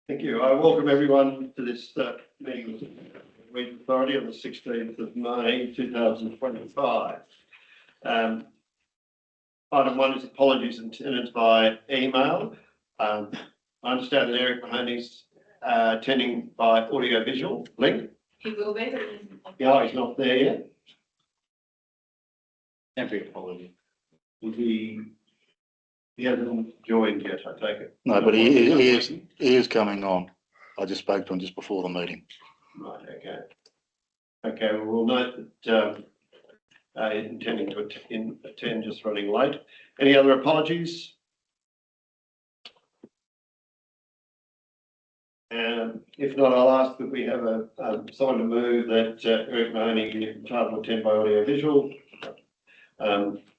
Thank you. I welcome everyone to this meeting of the Regional Authority on the 16th of May 2025. Item 1 is apologies intended by email. I understand that Eric Mahoney is attending by audio visual link. He will be, but he isn't. Yeah, he's not there yet. Every apology. He hasn't joined yet, I take it. No, but he is coming on. I just spoke to him just before the meeting. Right, okay. Okay, well, we'll note that intending to attend, just running late. Any other apologies? If not, I'll ask that we have someone to move that Eric Mahoney be entitled to attend by audio visual.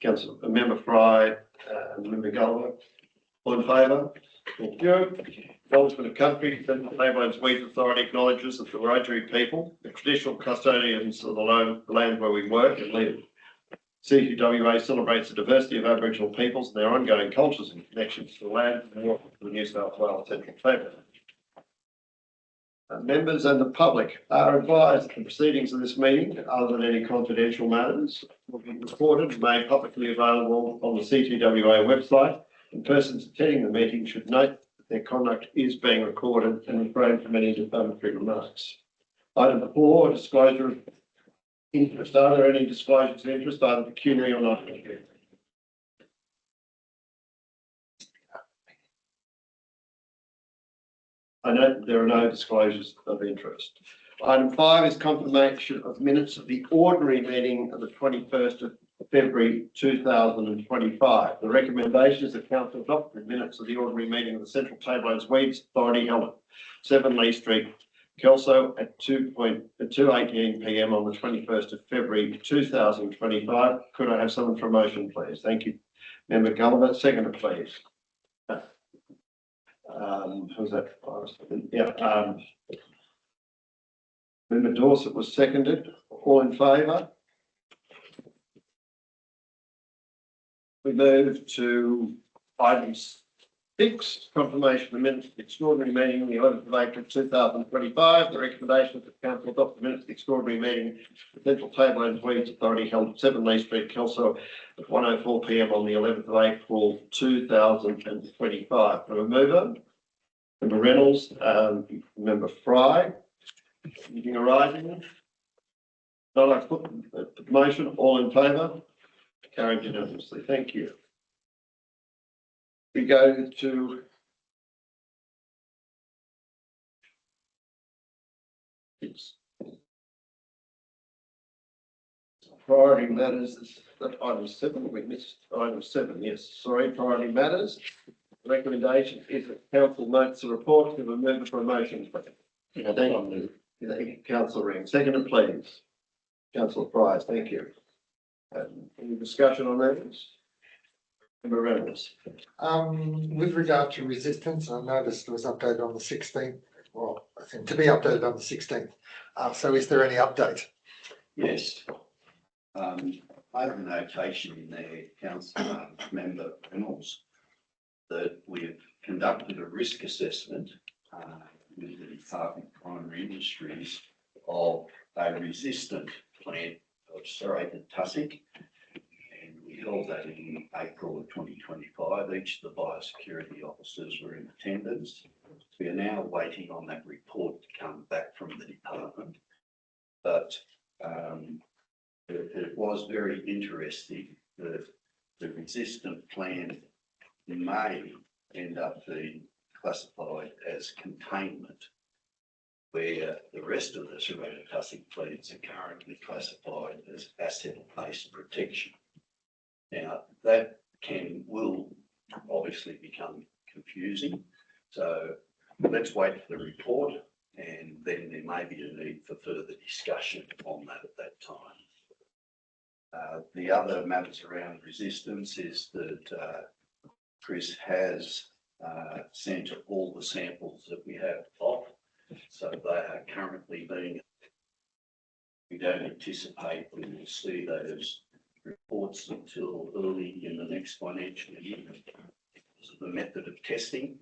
Councillor Member Fry, Member Gulliver, all in favour? Thank you. Acknowledgement of country. Central Tablelands Weeds Authority acknowledges that the Wiradjuri people, the traditional custodians of the land where we work and live. CTWA celebrates the diversity of Aboriginal peoples and their ongoing cultures and connections to the land and the New South Wales Central Tablelands. Members and the public are advised that the proceedings of this meeting, other than any confidential matters, will be recorded and made publicly available on the CTWA website, and persons attending the meeting should note that their conduct is being recorded and refrain from any defamatory remarks. Item 4, disclosure of interest. Are there any disclosures of interest, either pecuniary or not pecuniary? I note there are no disclosures of interest. Item 5 is confirmation of minutes of the ordinary meeting of the 21st of February 2025. The recommendation is that Council adopt the minutes of the ordinary meeting of the Central Tablelands Weeds Authority held at 7 Lee Street, Kelso at 2:18 p.m. on the 21st of February 2025. Could I have someone for a motion, please? Thank you. Member Gulliver, seconder, please. Who's that? Yeah. Member Dorset was seconded. All in favour? We move to item 6, confirmation of minutes of the extraordinary meeting on the 11th of April 2025. The recommendation is that the Council adopt the minutes of the extraordinary meeting of the Central Tablelands Weeds Authority held at 7 Lee Street, Kelso at 1:04 p.m. on the 11th of April 2025. From a mover, Member Reynolds, Member Fry, anything arising? Not, I put the motion. All in favour? Carried unanimously. Thank you. We go to priority matters. Item 7. We missed item 7. Yes, sorry. Priority matters. The recommendation is that Council notes the report to the member for a motion. Yeah, thank you. Councillor Ring. Second, please. Councillor Price. Thank you. Any discussion on that? Member Reynolds. With regard to resistance, I noticed it was updated on the 16th. Well, I think to be updated on the 16th. So is there any update? Yes. I have a notation in there, Councillor Member Reynolds, that we've conducted a risk assessment with the Department of Primary Industries of a resistant plant of serrated tussock, and we held that in April of 2025. Each of the biosecurity officers were in attendance. We are now waiting on that report to come back from the department, but it was very interesting that the resistant plant may end up being classified as containment, where the rest of the serrated tussock plants are currently classified as asset-based protection. Now, that will obviously become confusing, so let's wait for the report, and then there may be a need for further discussion on that at that time. The other matters around resistance is that Chris has sent all the samples that we have off, so they are currently being. We don't anticipate we will see those reports until early in the next financial year because of the method of testing.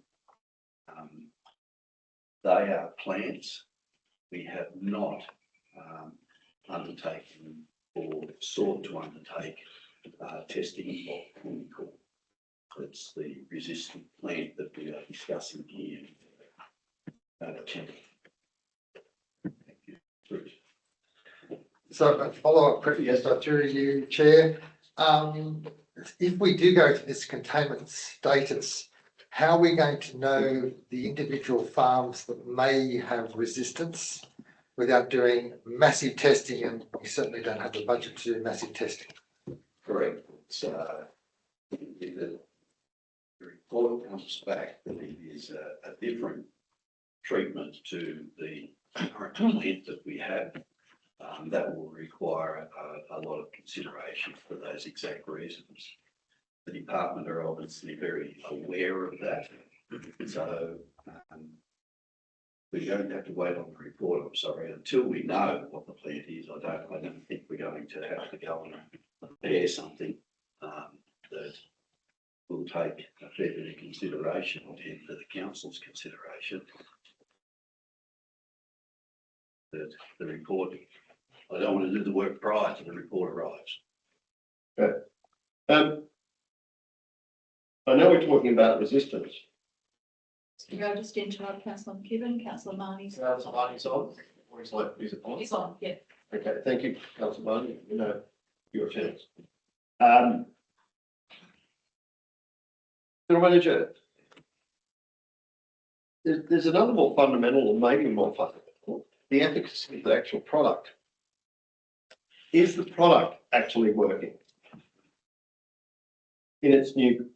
they are plants. We have not undertaken or sought to undertake testing of chemical. It's the resistant plant that we are discussing here. Thank you. Bruce. So a follow-up question, yes, through you, Chair. If we do go to this containment status, how are we going to know the individual farms that may have resistance without doing massive testing? And we certainly don't have the budget to do massive testing. Correct. So if the report comes back that it is a different treatment to the current plant that we have, that will require a lot of consideration for those exact reasons. The department are obviously very aware of that. So we're going to have to wait on the report, I'm sorry, until we know what the plant is. I don't think we're going to have to go and prepare something that will take a fair bit of consideration and for the council's consideration. That the report, I don't want to do the work prior to the report arrives. Okay. I know we're talking about resistance. Can I just interrupt Councillor McKibben, Councillor Marnie? Councillor Marnie's on, or is it on? It's on, yeah. Okay, thank you, Councillor Marnie. You know your chance. General Manager, there's another more fundamental, or maybe more fundamental, the efficacy of the actual product. Is the product actually working in its new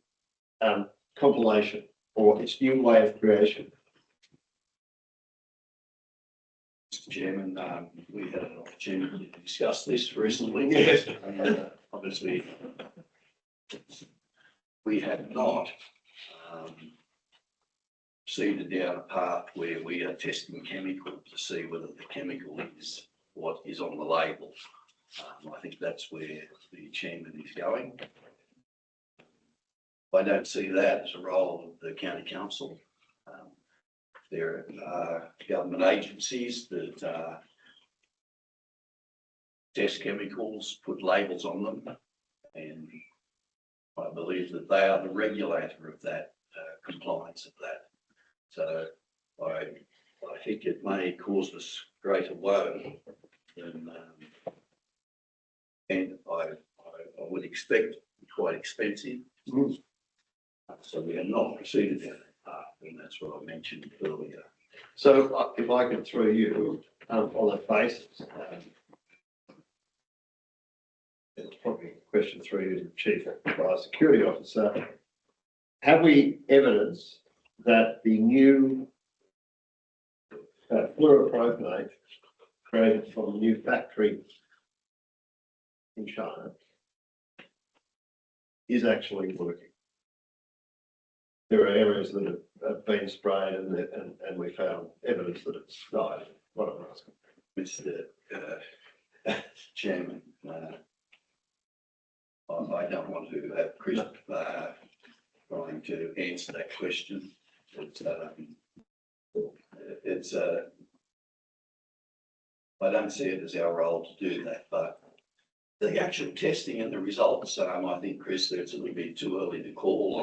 compilation or its new way of creation? Mr. Chairman, we had an opportunity to discuss this recently. Yes. Obviously, we have not proceeded down a path where we are testing chemicals to see whether the chemical is what is on the label. I think that's where the chairman is going. I don't see that as a role of the county council. There are government agencies that test chemicals, put labels on them, and I believe that they are the regulator of that, compliance of that. So I think it may cause us greater woe than, and I would expect quite expensive. So we have not proceeded down that path, and that's what I mentioned earlier. So if I could throw you on that basis, it's probably a question through you, the Chief Biosecurity Officer. Have we evidence that the new fluoropropanate created from a new factory in China is actually working? There are areas that have been sprayed and we found evidence that it's died. What I'm asking. Mr. Chairman, I don't want to have Chris trying to answer that question. I don't see it as our role to do that, but the actual testing and the results, I think, Chris, it's a little bit too early to call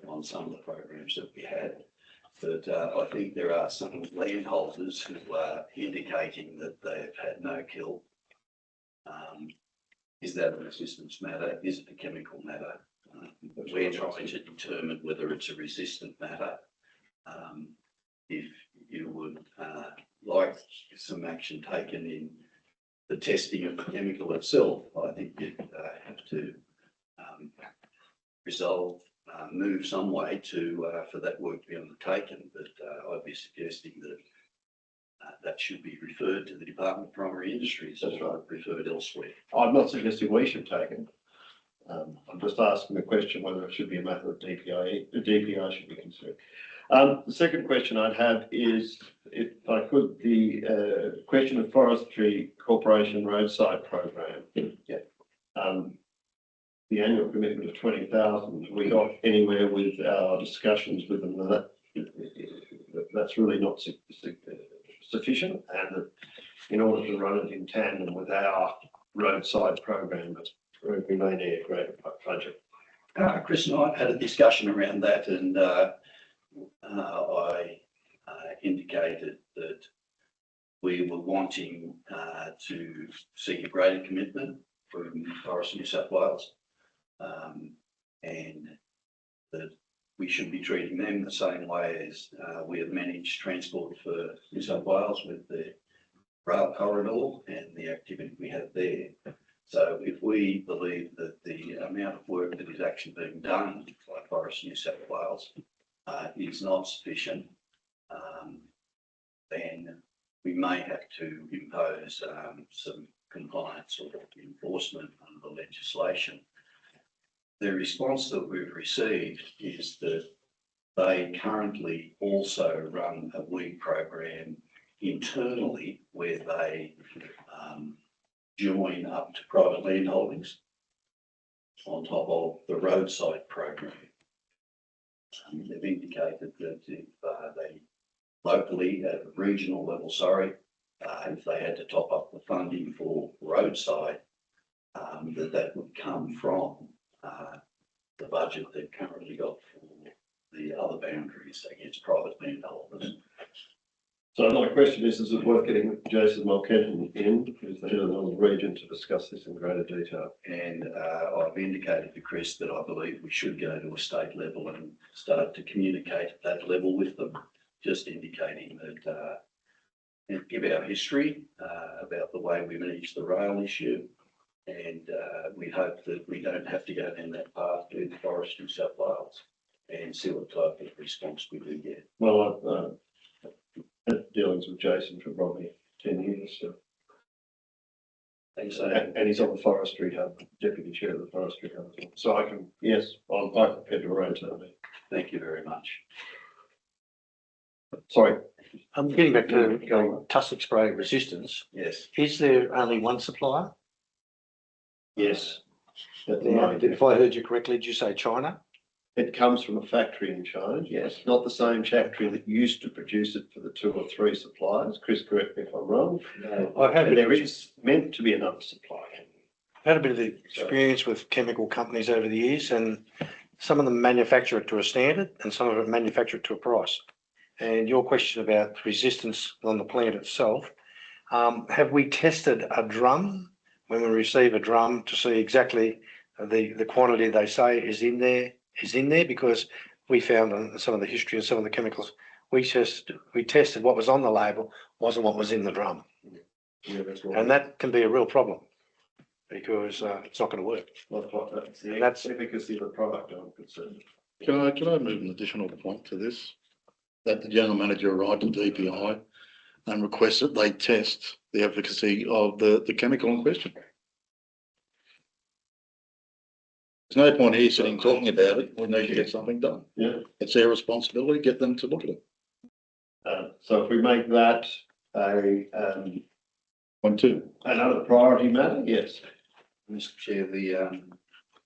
on some of the programs that we had. But I think there are some landholders who are indicating that they've had no kill. Is that a resistance matter? Is it a chemical matter? We're trying to determine whether it's a resistant matter. If you would like some action taken in the testing of the chemical itself, I think you'd have to move some way for that work to be undertaken. But I'd be suggesting that that should be referred to the Department of Primary Industries. That's right. Referred elsewhere. I'm not suggesting we should take it. I'm just asking the question whether it should be a matter of DPI. The DPI should be considered. The second question I'd have is, if I could, the question of Forestry Corporation roadside program. Yeah. The annual commitment of 20,000. Have we got anywhere with our discussions with them? That's really not sufficient and that in order to run it in tandem with our roadside program, we may need a greater budget. Chris and I had a discussion around that, and I indicated that we were wanting to see a greater commitment from Forest New South Wales, and that we should be treating them the same way as we have managed transport for New South Wales with the rail corridor and the activity we have there. So if we believe that the amount of work that is actually being done by Forest New South Wales is not sufficient, then we may have to impose some compliance or enforcement under the legislation. The response that we've received is that they currently also run a weed program internally where they join up to private land holdings on top of the roadside program. They've indicated that if they locally at a regional level, if they had to top up the funding for roadside, that would come from the budget they've currently got for the other boundaries against private landholders. So my question is it worth getting Jason Mulcahy in, who's the head of the region, to discuss this in greater detail? And I've indicated to Chris that I believe we should go to a state level and start to communicate at that level with them, just indicating that and give our history about the way we manage the rail issue. And we hope that we don't have to go down that path with Forest New South Wales, and see what type of response we do get. Well, I've had dealings with Jason for probably 10 years. So. Thanks. And he's on the forestry hub, deputy chair of the forestry hub. So I can, yes, I'm quite prepared to arrange that. Thank you very much. Sorry. I'm getting back to tussock spray resistance. Yes. Is there only one supplier? Yes. At the Now, moment. if I heard you correctly, did you say China? It comes from a factory in China, yes, not the same factory that used to produce it for the 2 or 3 suppliers. Chris, correct me if I'm wrong. I've had And there is meant to be another supplier. had a bit of the experience with chemical companies over the years, and some of them manufacture it to a standard and some of them manufacture it to a price. And your question about resistance on the plant itself, have we tested a drum when we receive a drum to see exactly the quantity they say is in there? Because we found on some of the history of some of the chemicals, we tested what was on the label wasn't what was in the drum. Yeah, that's right. And that can be a real problem because it's not going to work. That's the That's- efficacy of the product, I'm concerned. Can I move an additional point to this? That the general manager arrived at DPI and request that they test the efficacy of the chemical in question. There's no point here sitting talking about it. We need to get something done. Yeah. It's their responsibility. Get them to look at it. So if we make that Point 2. another priority matter, yes. Mr. Chair,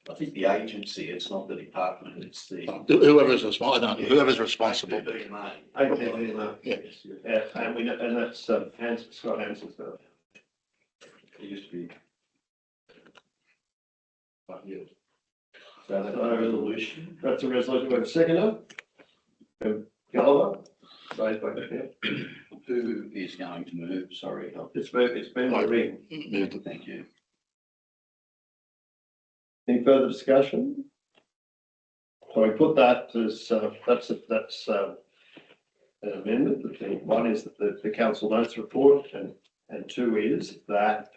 I think the agency, it's not the department, it's the. Whoever's responsible. Whoever's responsible. APBMA. Yeah, and we know, and that's Scott Hanson's. It used to be. So that's a resolution. That's a resolution. We have a seconder. Gulliver. Raised by Who is going to move? Sorry. It's been my ring. Moved it. Thank you. Any further discussion? So we put that as, that's an amendment. One is that the council notes report, and 2 is that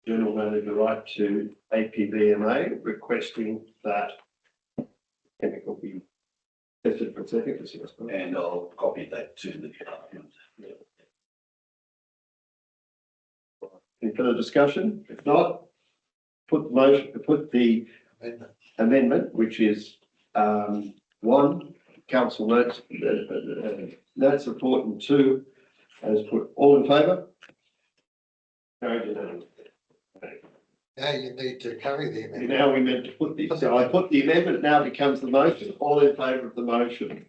general manager right to APBMA requesting that chemical be tested for its efficacy, I suppose. And I'll copy that to the department. Any further discussion? If not, put the amendment, which is 1, council notes, notes report, and 2, as put. All in favour? Carried unanimously. Now you need to carry the amendment. Now we meant to put the, so I put the amendment, now becomes the motion. All in favour of the motion?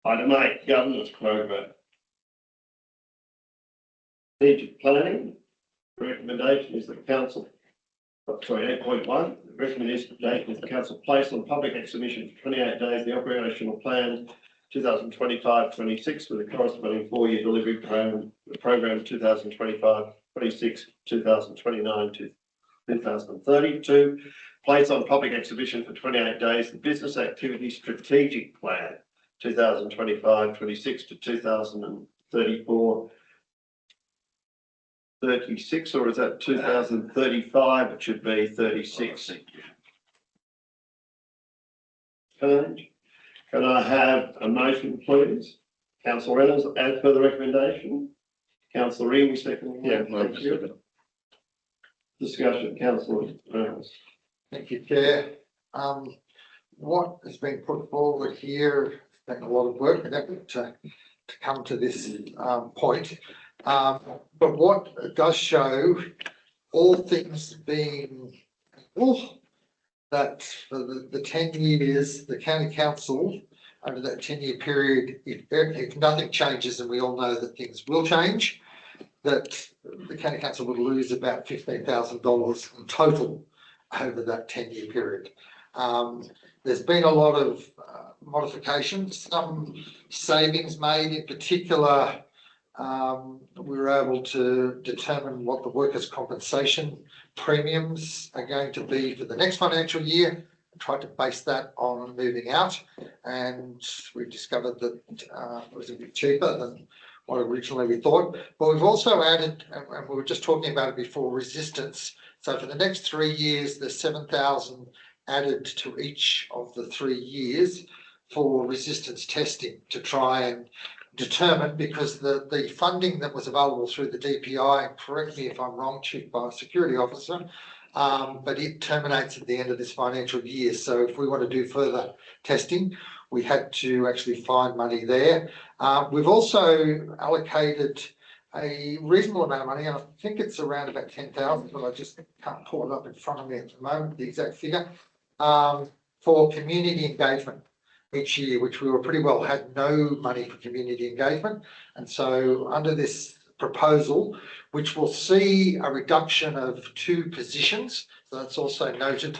Item 8, governance program. Strategic planning. The recommendation is that council, 8.1, the recommendation is the council place on public exhibition for 28 days the operational plan 2025-26 with a corresponding 4-year delivery program, the program 2025-26, 2029 to 2032. Place on public exhibition for 28 days the business activity strategic plan 2025-26 to 2034. 36, or is that 2035? It should be 36. Can I have a motion, please? Councillor Reynolds, as per the recommendation. Councillor Reamy, second. Yeah, Thank you. Discussion, Councillor Reynolds. Thank you, Chair. What has been put forward here, has been a lot of work and effort to come to this point. But what it does show, all things being equal, that for the 10 years, the county council over that 10-year period, if nothing changes, and we all know that things will change, that the county council would lose about $15,000 in total over that 10-year period. There's been a lot of modifications, some savings made. In particular, we were able to determine what the workers' compensation premiums are going to be for the next financial year, and tried to base that on moving out, and we've discovered that it was a bit cheaper than what originally we thought. But we've also added, and we were just talking about it before, resistance. So for the next 3 years, there's 7,000 added to each of the 3 years for resistance testing to try and determine, because the funding that was available through the DPI, and correct me if I'm wrong, Chief Biosecurity Officer, but it terminates at the end of this financial year. So if we want to do further testing, we had to actually find money there. We've also allocated a reasonable amount of money, and I think it's around about 10,000, but I just can't pull it up in front of me at the moment, the exact figure, for community engagement each year, which we were pretty well had no money for community engagement. And so under this proposal, which will see a reduction of 2 positions, so that's also noted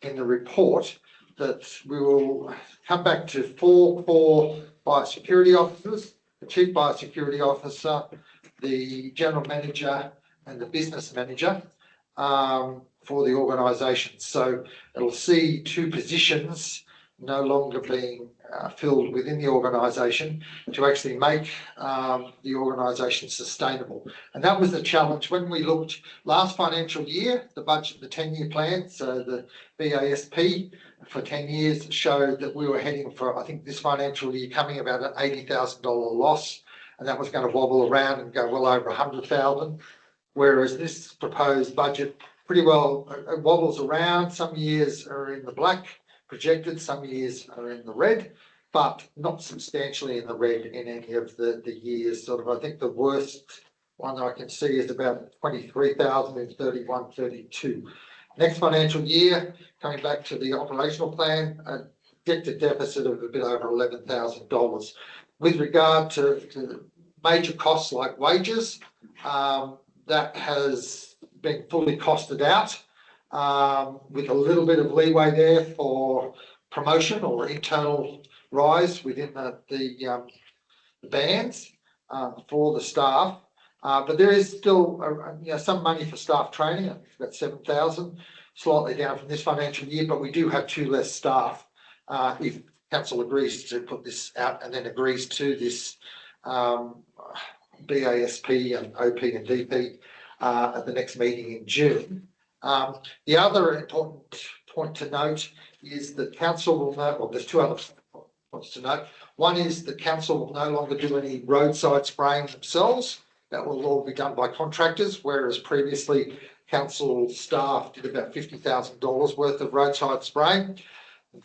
in the report, that we will come back to 4 biosecurity officers, the chief biosecurity officer, the general manager and the business manager for the organisation. So it'll see 2 positions no longer being filled within the organisation to actually make the organisation sustainable. And that was the challenge when we looked last financial year, the budget, the 10-year plan, so the BASP for 10 years showed that we were heading for, I think this financial year, coming about an $80,000 loss, and that was going to wobble around and go well over 100,000. Whereas this proposed budget pretty well it wobbles around. Some years are in the black projected, some years are in the red, but not substantially in the red in any of the years. Sort of, I think the worst one I can see is about 23,000 in 31, 32. Next financial year, coming back to the operational plan, a projected deficit of a bit over $11,000. With regard to major costs like wages, that has been fully costed out, with a little bit of leeway there for promotion or internal rise within the bands for the staff. But there is still some money for staff training. I think it's about 7,000, slightly down from this financial year, but we do have 2 less staff if council agrees to put this out and then agrees to this BASP and OP and DP at the next meeting in June. The other important point to note is that council will know, well, there's 2 other points to note. One is that council will no longer do any roadside spraying themselves. That will all be done by contractors, whereas previously council staff did about $50,000 worth of roadside spraying.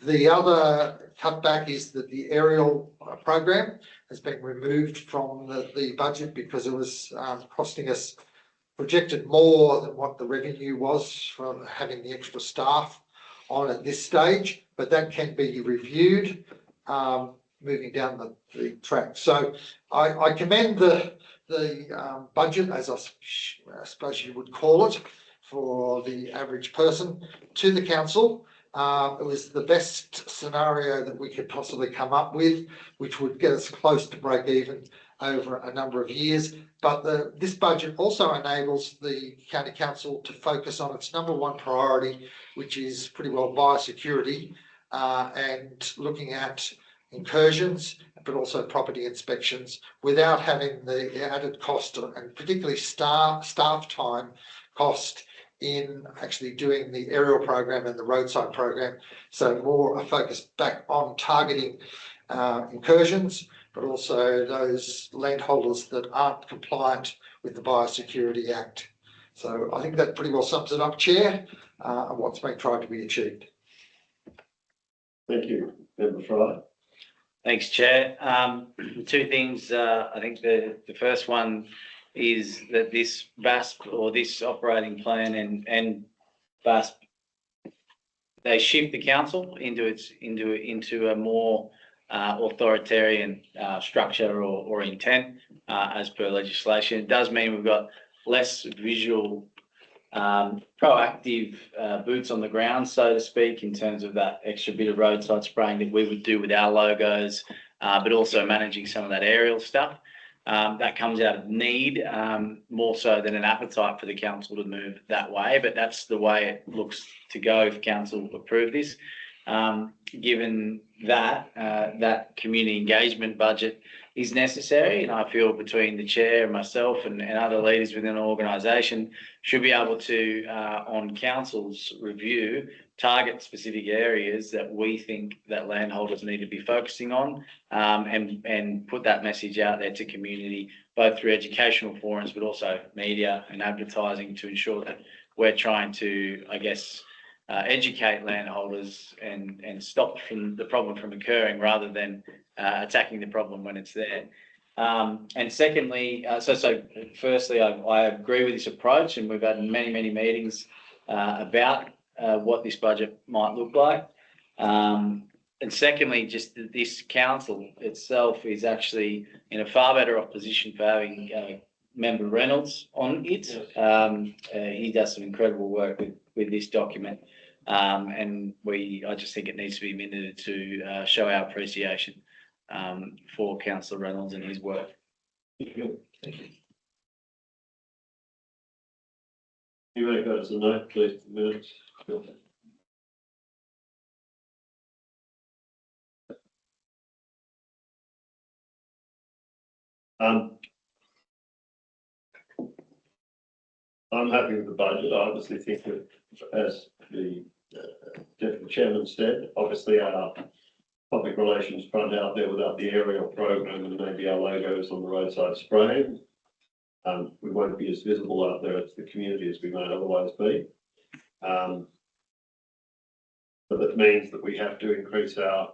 The other cutback is that the aerial program has been removed from the budget because it was costing us projected more than what the revenue was from having the extra staff on at this stage, but that can be reviewed. moving down the track. So I commend the budget, as I suppose you would call it, for the average person to the council. It was the best scenario that we could possibly come up with, which would get us close to break even over a number of years. But this budget also enables the county council to focus on its number one priority, which is pretty well biosecurity, and looking at incursions, but also property inspections, without having the added cost and particularly staff time cost in actually doing the aerial program and the roadside program. So more a focus back on targeting incursions, but also those landholders that aren't compliant with the Biosecurity Act. So I think that pretty well sums it up, Chair, and what's been tried to be achieved. Thank you, Member Fry. Thanks, Chair. Two things. I think the first one is that this VASP or this operating plan and VASP, they shift the council into a more authoritarian structure or intent as per legislation. It does mean we've got less visual proactive boots on the ground, so to speak, in terms of that extra bit of roadside spraying that we would do with our logos, but also managing some of that aerial stuff. That comes out of need, more so than an appetite for the council to move that way, but that's the way it looks to go if council approve this. Given that that community engagement budget is necessary, and I feel between the chair and myself and other leaders within an organisation should be able to, on council's review, target specific areas that we think that landholders need to be focusing on, and put that message out there to community, both through educational forums, but also media and advertising, to ensure that we're trying to, I guess, educate landholders and stop the problem from occurring rather than attacking the problem when it's there. And secondly, firstly, I agree with this approach, and we've had many meetings about what this budget might look like. And secondly, just this council itself is actually in a far better off position for having Member Reynolds on it. He does some incredible work with this document. And I just think it needs to be minted to show our appreciation for Councillor Reynolds and his work. Thank you. You may go to the note, please, for minutes. I'm happy with the budget. I obviously think that, as the Deputy Chairman said, obviously our public relations front out there without the aerial program and maybe our logos on the roadside spraying, we won't be as visible out there to the community as we might otherwise be. But that means that we have to increase our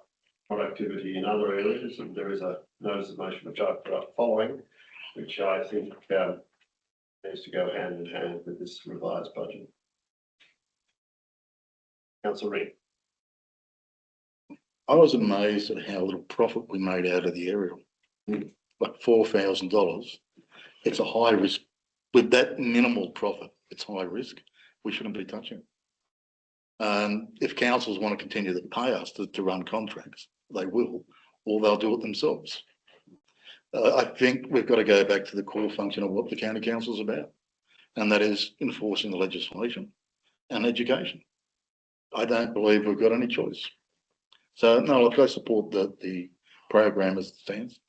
productivity in other areas, and there is a notice of motion which I've put up following, which I think needs to go hand in hand with this revised budget. Councillor Ring. I was amazed at how little profit we made out of the aerial. Like $4,000. It's a high risk. With that minimal profit, it's high risk. We shouldn't be touching it. If councils want to continue to pay us to run contracts, they will, or they'll do it themselves. I think we've got to go back to the core function of what the county council is about, and that is enforcing the legislation and education. I don't believe we've got any choice. So no, look, I support the program as it stands.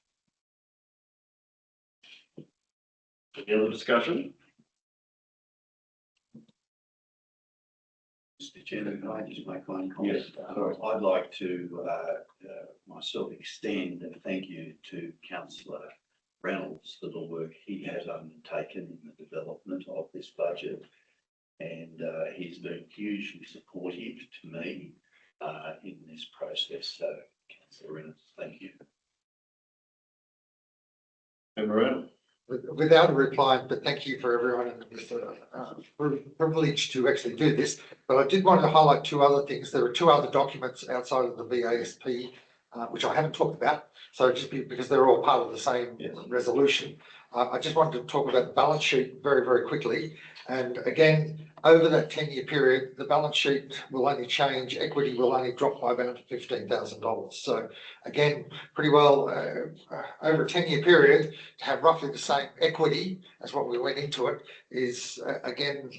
Any other discussion? Mr. Chairman, can I just make one comment? Yes, sorry. I'd like to myself extend a thank you to Councillor Reynolds for the work he has undertaken in the development of this budget, and he's been hugely supportive to me in this process. So, Councillor Reynolds, thank you. Member Reynolds. Without a reply, but thank you for everyone, and it's a privilege to actually do this. But I did want to highlight two other things. There are two other documents outside of the VASP which I haven't talked about. So just because they're all part of the same Yes. resolution. I just wanted to talk about the balance sheet very, very quickly. And again, over that 10-year period, the balance sheet will only change, equity will only drop by about $15,000. So again, pretty well over a 10-year period to have roughly the same equity as what we went into it is again,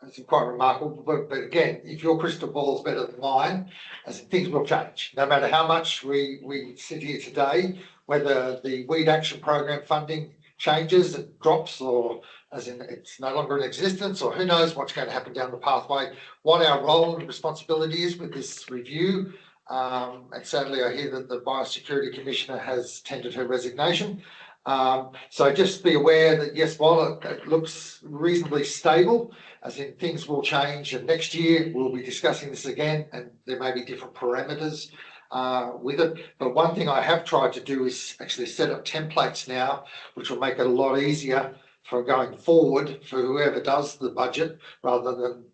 it's quite remarkable. But again, if your crystal ball is better than mine, as things will change. No matter how much we sit here today, whether the weed action program funding changes, it drops, or as in it's no longer in existence, or who knows what's going to happen down the pathway, what our role and responsibility is with this review. And sadly, I hear that the Biosecurity Commissioner has tendered her resignation. So just be aware that yes, while it looks reasonably stable, as in things will change, and next year we'll be discussing this again, and there may be different parameters with it. But one thing I have tried to do is actually set up templates now, which will make it a lot easier for going forward for whoever does the budget, rather than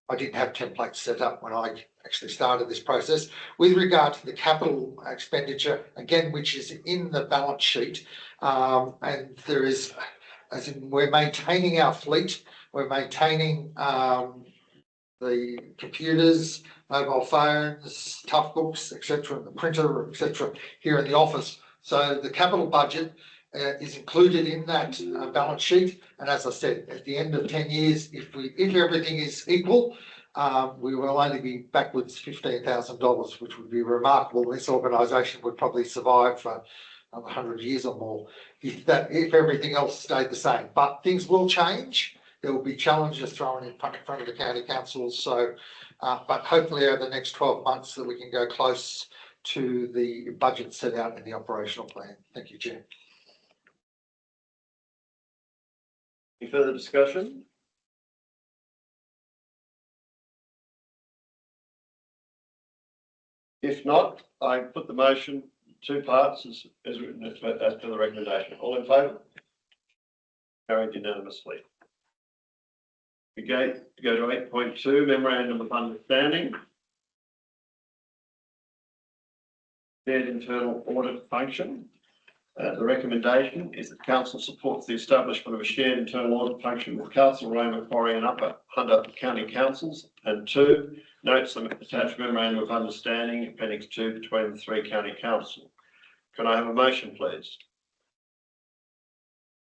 I didn't have templates set up when I actually started this process. With regard to the capital expenditure, again, which is in the balance sheet, and there is, as in we're maintaining our fleet, we're maintaining the computers, mobile phones, tough books, etc., the printer, etc., here in the office. So the capital budget is included in that balance sheet. And as I said, at the end of 10 years, if everything is equal, we will only be backwards $15,000, which would be remarkable. This organisation would probably survive for 100 years or more if everything else stayed the same. But things will change. There will be challenges thrown in front of the county councils. So, but hopefully over the next 12 months that we can go close to the budget set out in the operational plan. Thank you, Chair. Any further discussion? If not, I put the motion two parts as written as per the recommendation. All in favour? Carried unanimously. We go to 8.2, memorandum of understanding. Shared internal audit function. The recommendation is that council supports the establishment of a shared internal audit function with Castlereagh, Macquarie and Upper Hunter County Councils. And 2, notes the attached memorandum of understanding, appendix 2, between the 3 county councils. Can I have a motion, please?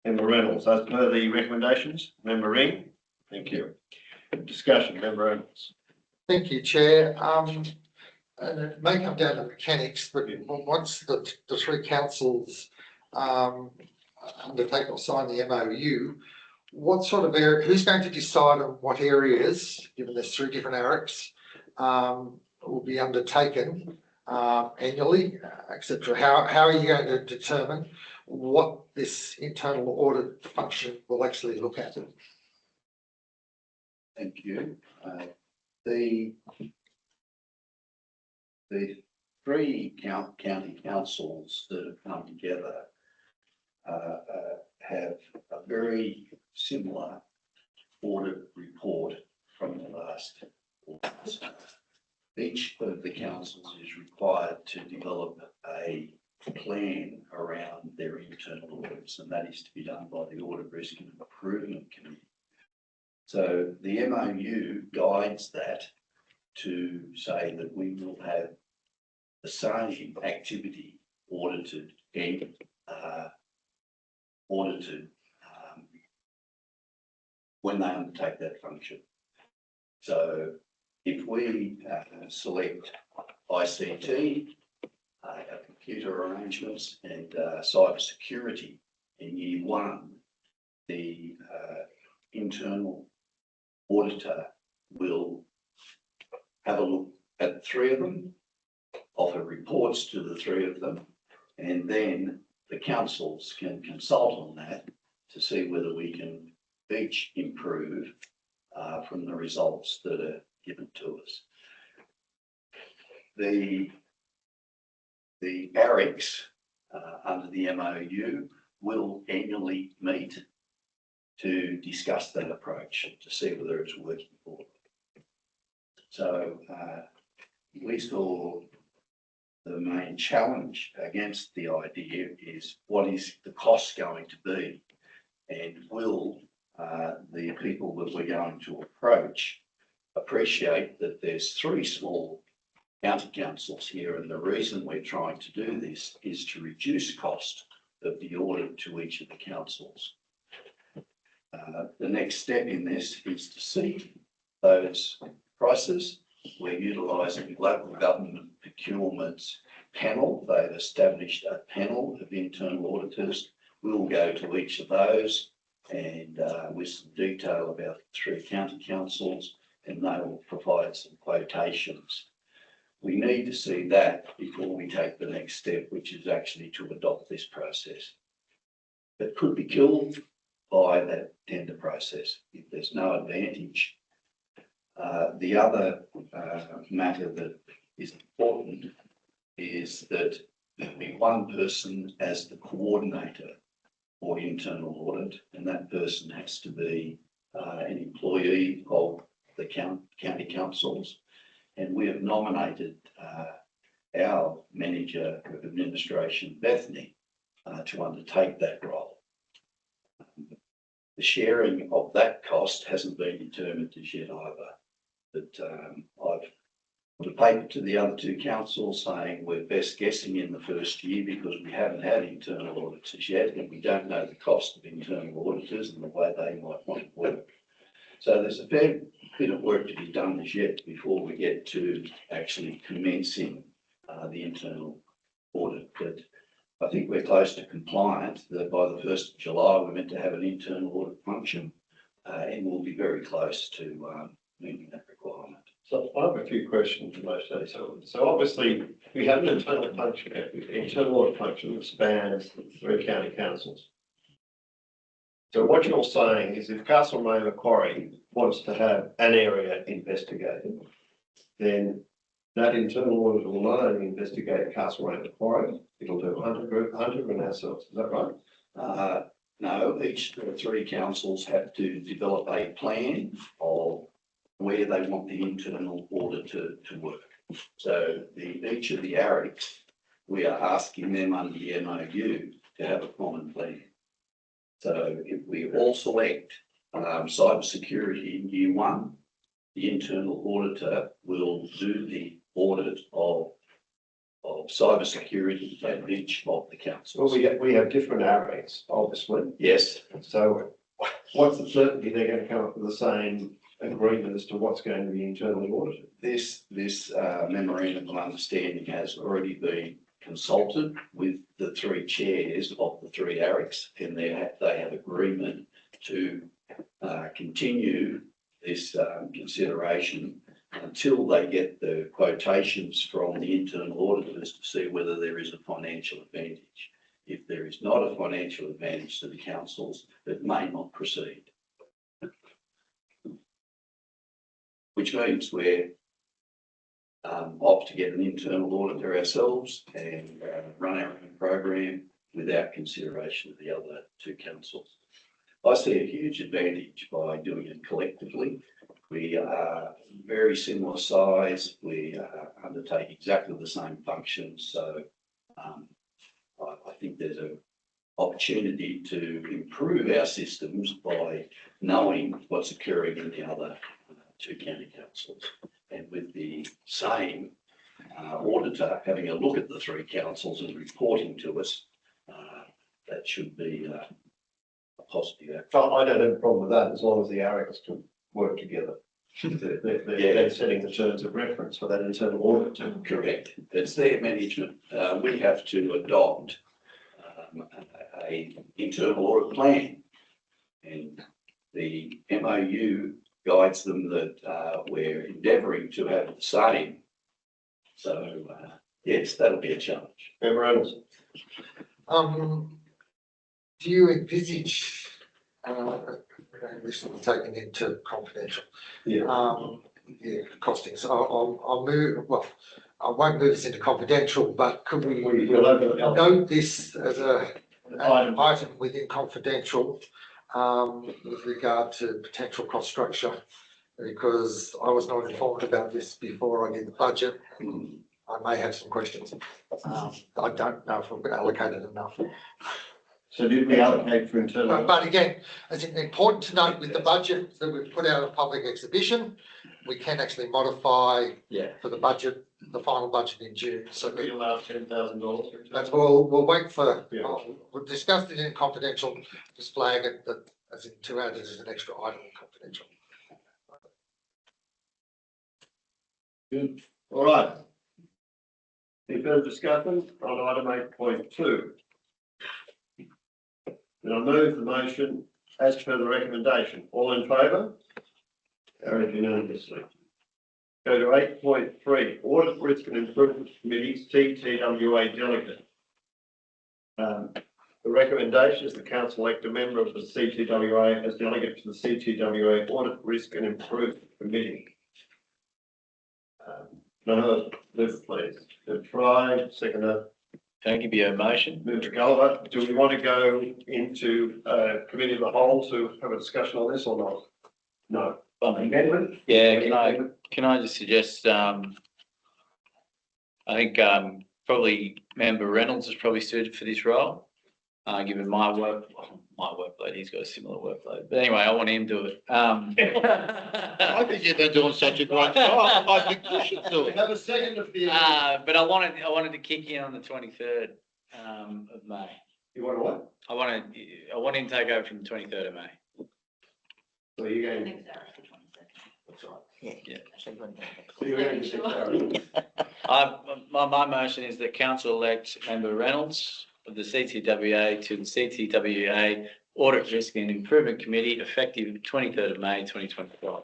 Member Reynolds, as per the recommendations. Member Ring. Thank you. Discussion, Member Reynolds. Thank you, Chair. And it may come down to mechanics, but once the 3 councils undertake or sign the MOU, what sort of area, who's going to decide on what areas, given there's 3 different ARICs, will be undertaken annually, etc. How are you going to determine what this internal audit function will actually look at? Thank you. The 3 county councils that have come together have a very similar audit report from the last audit. Each of the councils is required to develop a plan around their internal audits, and that is to be done by the Audit Risk and Improvement Committee. So the MOU guides that to say that we will have the same activity audited and when they undertake that function. So if we select ICT, our computer arrangements and cyber security in year 1, the internal auditor will have a look at 3 of them, offer reports to the 3 of them, and then the councils can consult on that to see whether we can each improve from the results that are given to us. The ARICs under the MOU will annually meet to discuss that approach to see whether it's working for them. So we saw the main challenge against the idea is what is the cost going to be? And will the people that we're going to approach appreciate that there's 3 small county councils here, and the reason we're trying to do this is to reduce cost of the audit to each of the councils. The next step in this is to see those prices. We're utilising local government procurement's panel. They've established a panel of internal auditors. We'll go to each of those and with some detail about the 3 county councils, and they will provide some quotations. We need to see that before we take the next step, which is actually to adopt this process. It could be killed by that tender process if there's no advantage. The other matter that is important is that there'll be one person as the coordinator for internal audit, and that person has to be an employee of the county councils. And we have nominated our manager of administration, Bethany, to undertake that role. The sharing of that cost hasn't been determined as yet either. But I've put a paper to the other 2 councils saying we're best guessing in the first year because we haven't had internal auditors yet, and we don't know the cost of internal auditors and the way they might want to work. So there's a fair bit of work to be done as yet before we get to actually commencing the internal audit. But I think we're close to compliant that by the 1st of July, we're meant to have an internal audit function, and we'll be very close to meeting that requirement. So I have a few questions in most of these. So obviously we have an internal function, internal audit function that spans 3 county councils. So what you're saying is if Castlemaine Macquarie wants to have an area investigated, then that internal audit will not only investigate Castlemaine Macquarie, it'll do Hunter and ourselves. Is that right? No, each of the 3 councils have to develop a plan of where they want the internal audit to work. So each of the ARICs, we are asking them under the MOU to have a common plan. So if we all select cyber security in year 1, the internal auditor will do the audit of cyber security at each of the councils. Well, we have different areas, obviously. Yes. So what's the certainty they're going to come up with the same agreement as to what's going to be internally audited? This memorandum of understanding has already been consulted with the 3 chairs of the 3 ARICs, and they have agreement to continue this consideration until they get the quotations from the internal auditors to see whether there is a financial advantage. If there is not a financial advantage to the councils, it may not proceed. Which means we're opt to get an internal auditor ourselves and run our own program without consideration of the other 2 councils. I see a huge advantage by doing it collectively. We are very similar size. We undertake exactly the same functions. So I think there's an opportunity to improve our systems by knowing what's occurring in the other 2 county councils. And with the same auditor having a look at the 3 councils and reporting to us, that should be a positive outcome. So I don't have a problem with that as long as the ARICs can work together. They're setting the terms of reference for that internal audit. Correct. It's their management. We have to adopt a internal audit plan, and the MOU guides them that we're endeavouring to have the same. So yes, that'll be a challenge. Reynolds. Do you envisage, this will be taken into confidential, costings? I'll move, well, I won't move this into confidential, but could we note this as an item within confidential with regard to potential cost structure? Because I was not informed about this before I did the budget. I may have some questions. I don't know if we've been allocated enough. So did we allocate for internal? But again, it's important to note with the budget that we've put out a public exhibition, we can actually modify Yeah. for the budget, the final budget in June. So We allowed $10,000. that's, we'll wait for, Yeah. we'll discuss it in confidential, just flag it, that as in to add it as an extra item in confidential. Good. All right. Any further discussion on item 8.2? Then I move the motion as per the recommendation. All in favour? Carried unanimously. Go to 8.3, Audit Risk and Improvement Committee, CTWA delegate. The recommendation is the council elect a member of the CTWA as delegate to the CTWA Audit Risk and Improvement Committee. No, move please. Try, seconder. Can I give you a motion? Mr. Gulliver, do we want to go into committee of the whole to have a discussion on this or not? No. Amendment? Yeah, can I just suggest, I think, probably member Reynolds is probably suited for this role. Given my workload, he's got a similar workload, but anyway, I want him to do it. I think you've been doing such a great job. I think you should do We it. have a second of the. But I wanted to kick in on the 23rd, of May. You want to what? I want him to take over from the 23rd of May. So you're going. Next hour is the 22nd. That's right. Yeah. So you're going to declare. My motion is that council elect member Reynolds of the CTWA to the CTWA Audit Risk and Improvement Committee effective 23rd of May 2025.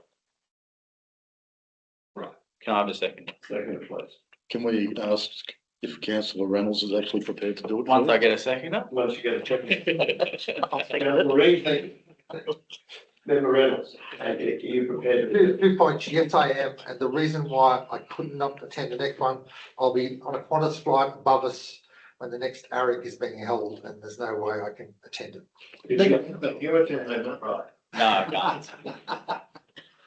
Right. Can I have a second? Second, please. Can we ask if councillor Reynolds is actually prepared to do it? Once I get a second. Once you get a check. I'll second Now, it. Maureen, thank you. Member Reynolds, are you prepared to do? Two points, yes, I am, and the reason why I could not attend the next one, I'll be on a Qantas flight above us when the next ARIC is being held, and there's no way I can attend it. You attend that, right? No, I can't.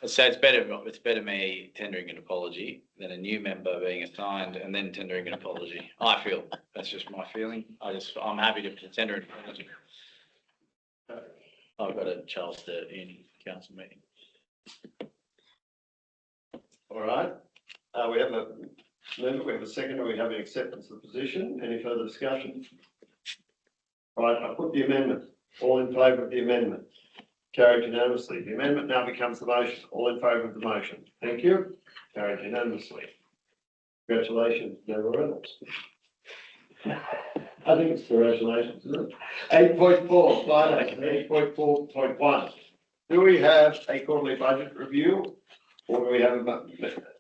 So it's better me tendering an apology than a new member being assigned and then tendering an apology. I feel, that's just my feeling. I'm happy to tender an apology. I've got a Charles Sturt Uni council meeting. All right. We have a member, we have a second, we have an acceptance of the position. Any further discussion? All right, I put the amendment. All in favour of the amendment? Carried unanimously. The amendment now becomes the motion. All in favour of the motion? Thank you. Carried unanimously. Congratulations, Member Reynolds. I think it's congratulations, isn't it? 8.4, finance, 8.4.1. Do we have a quarterly budget review? Or do we have a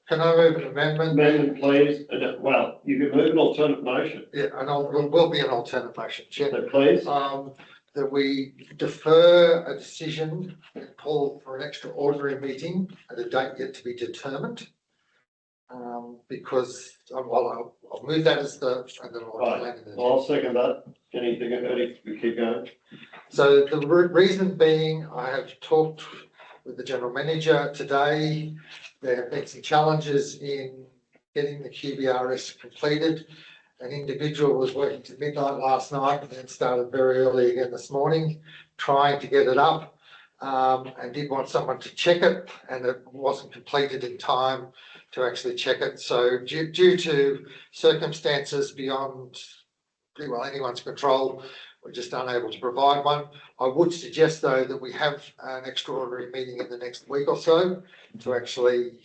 Can I move an amendment? amendment, please? Well, you can move an alternate motion. Yeah, and will be an alternate motion, Chair. So please, That we defer a decision and call for an extraordinary meeting at a date yet to be determined. Because, well, I'll move that as the, and then I'll. right, I'll second that. Anything, we keep going? So the reason being, I have talked with the general manager today. There have been some challenges in getting the QBRS completed. An individual was working to midnight last night and then started very early again this morning, trying to get it up, and did want someone to check it, and it wasn't completed in time to actually check it. So due to circumstances beyond pretty well anyone's control, we're just unable to provide one. I would suggest though that we have an extraordinary meeting in the next week or so to actually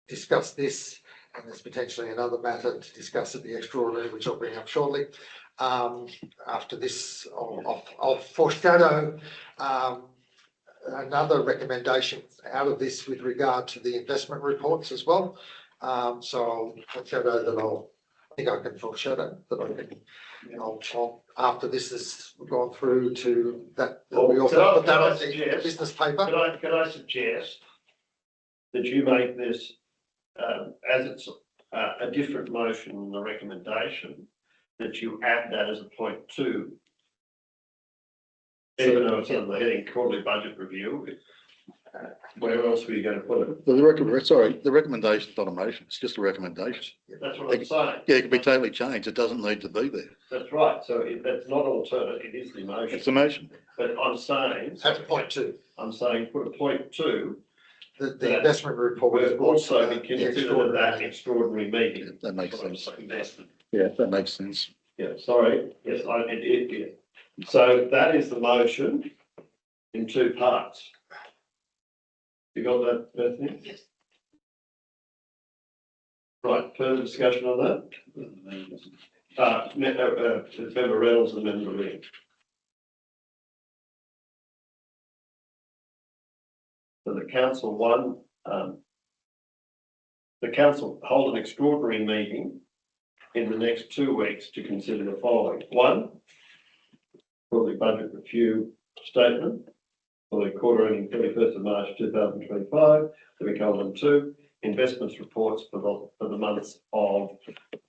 discuss this, and there's potentially another matter to discuss at the extraordinary, which I'll bring up shortly. After this, I'll foreshadow another recommendation out of this with regard to the investment reports as well. So I'll foreshadow that I think I can foreshadow that I can, I'll after this has gone through to that, we also put that on the business paper. Can I suggest that you make this, as it's a different motion than the recommendation, that you add that as a point 2. Even though it's under the heading quarterly budget review, Where else were you going to put it? The recommendation's not a motion, it's just a recommendation. That's what I'm saying. Yeah, it can be totally changed, it doesn't need to be there. That's right. So that's not alternate, it is the It's a motion. motion. But I'm saying, That's point two. I'm saying put a point two, The investment report. is will also be the considered at extraordinary that meeting. extraordinary meeting. That makes That's what I'm sense. suggesting. Yeah, that makes sense. Yeah, sorry, yes, yeah. So that is the motion in two parts. You got that, Bethany? Yes. Right, further discussion on that? It's member Reynolds and member Ring. So the council the council hold an extraordinary meeting in the next 2 weeks to consider the following. One, for the budget review statement for the quarter ending 31st of March 2025, to be called two, investments reports for the months of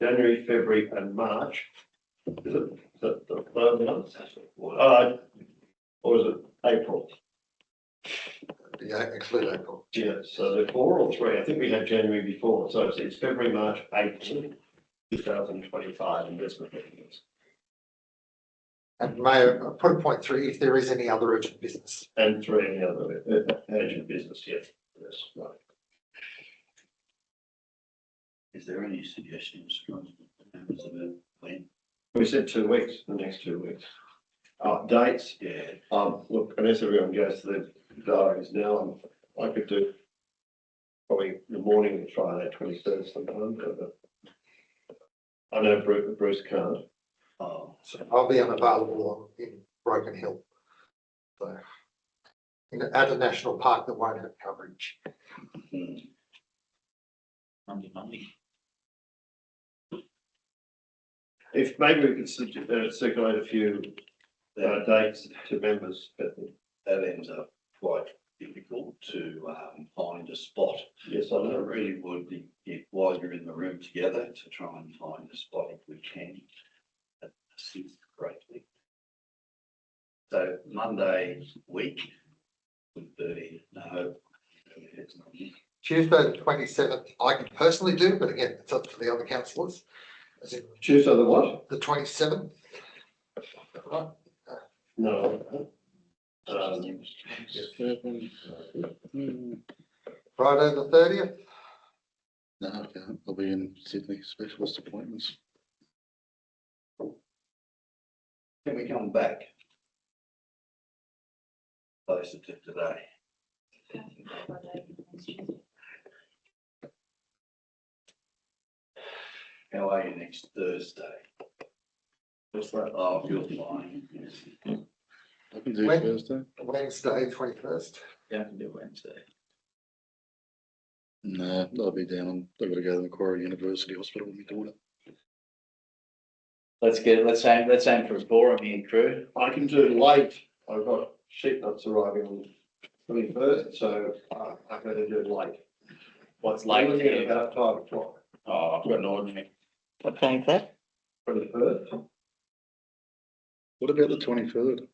January, February and March. Is it the third month? Or is it April? Yeah, exclude April. Yeah, so they're 4 or 3. I think we had January before, so it's February, March, April 2025 investment reports. And Mayor, put a point three if there is any other urgent business. And 3 any other urgent business, yes. Yes, right. Is there any suggestions from members about when? We said 2 weeks, the next 2 weeks. Dates, Yeah, look, unless everyone goes to their diaries now, I could do probably the morning of Friday, 23rd sometime, but I know Bruce can't. oh, So I'll be unavailable in Broken Hill. So at a national park that won't have coverage. Monday. If maybe we could circulate a few dates to members, but That ends up quite difficult to find a spot. yes, I So I know. really would be, if while you're in the room together, to try and find a spot if we can. That assists greatly. So Monday week would be, no. It's not. Tuesday, the 27th, I can personally do, but again, it's up to the other councillors. As in Tuesday the what? the 27th. Right. No. Friday, the 30th. No, I can't. I'll be in Sydney, specialist appointments. Can we come back closer to today? How are you next Thursday? What's that? Oh, you're fine. I can do When? Thursday. Wednesday, 21st. Yeah, I can do Wednesday. No, I'll be down. I've got to go to Macquarie University Hospital with my daughter. Let's aim for a quorum here, crew. I can do late. I've got sheep nuts arriving on 21st, so I'm going to do late. What's late Looking at here? about 5 o'clock. Oh, I've got an ordinary. What day is that? 21st. What about the 23rd?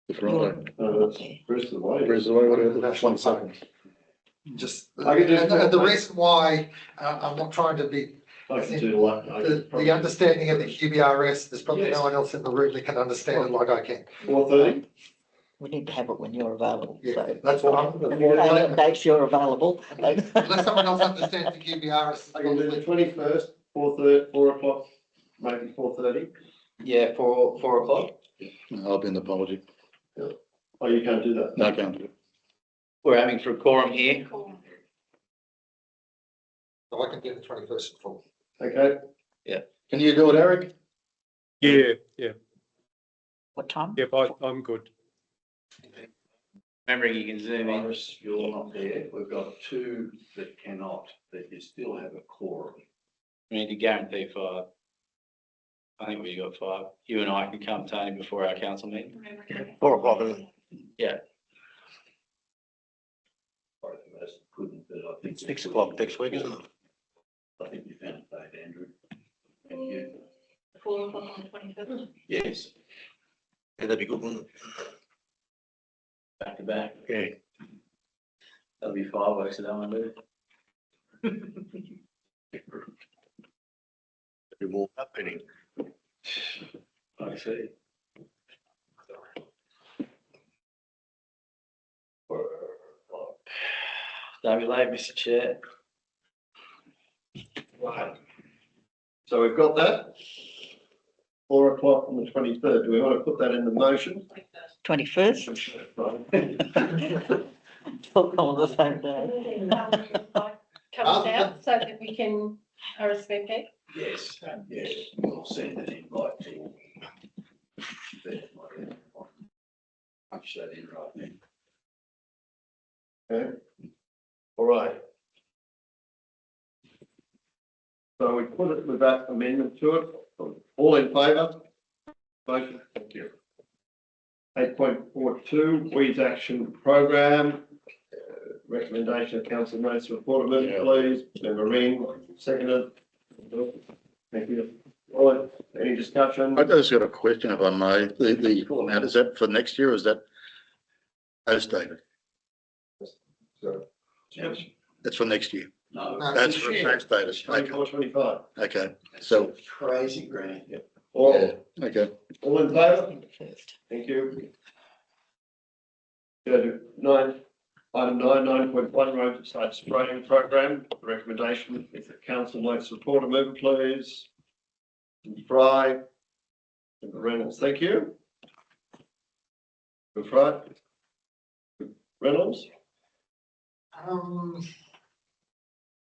The Friday. That's Bruce the way. Where's the way? What about the National 27th? Just, I can do and the it. reason why I'm not trying to be, I can do late. the understanding of the QBRS, there's probably no one else in the room that can understand it like I can. 4:30. We need to have it when you're available, Yeah, so. that's what I'm. And you know what dates you're available. Unless someone else understands the QBRS. I can do the 21st, 4:30, 4 o'clock, maybe 4:30. Yeah, 4 o'clock. No, I'll be in the apology. Oh, you can't do that. No, I can't do it. We're aiming for a quorum here. So I can do the 21st at 4. Okay. Can you do it, Eric? Yeah, What time? yep, I'm good. Remembering you can zoom in. Boris, you're not there. We've got 2 that cannot, that you still have a quorum. We need to guarantee 5. I think we got 5. You and I can come, Tony, before our council meeting. 4 o'clock. Isn't it? Sorry, the rest couldn't, but I think. 6 o'clock next week, isn't it? I think we found a date, Andrew. And you, 4 o'clock on the 25th. yes. Yeah, that'd be good, wouldn't it? Back to back. Yeah. That'll be fireworks at that one, dude. You're all happening. I see. Don't be late, Mr. Chair. Right. So we've got that. 4 o'clock on the 23rd. Do we want to put that in the motion? 21st, talk on the same day. Comes out so that we can RSVP. Yes, yes, we'll send an invite to. Punch that in right now. Okay. All right. So we put it with that amendment to it. All in favour? Motion, thank you. 8.42, Weeds Action Program. Recommendation of council notes report of it, please. Member Ring, seconded. Thank you. All right, any discussion? I just got a question if I may. The amount, is that for next year or is that as stated? So, Yes. That's for next year. No. That's for as stated. Okay. 24-25. Okay. It's So, a crazy grant. All, okay. all in favour? First. Thank you. Go to item 9.1 roadside spraying program. The recommendation is that council notes report a mover, please. Fry. Member Reynolds, thank you. Member Fry. Reynolds.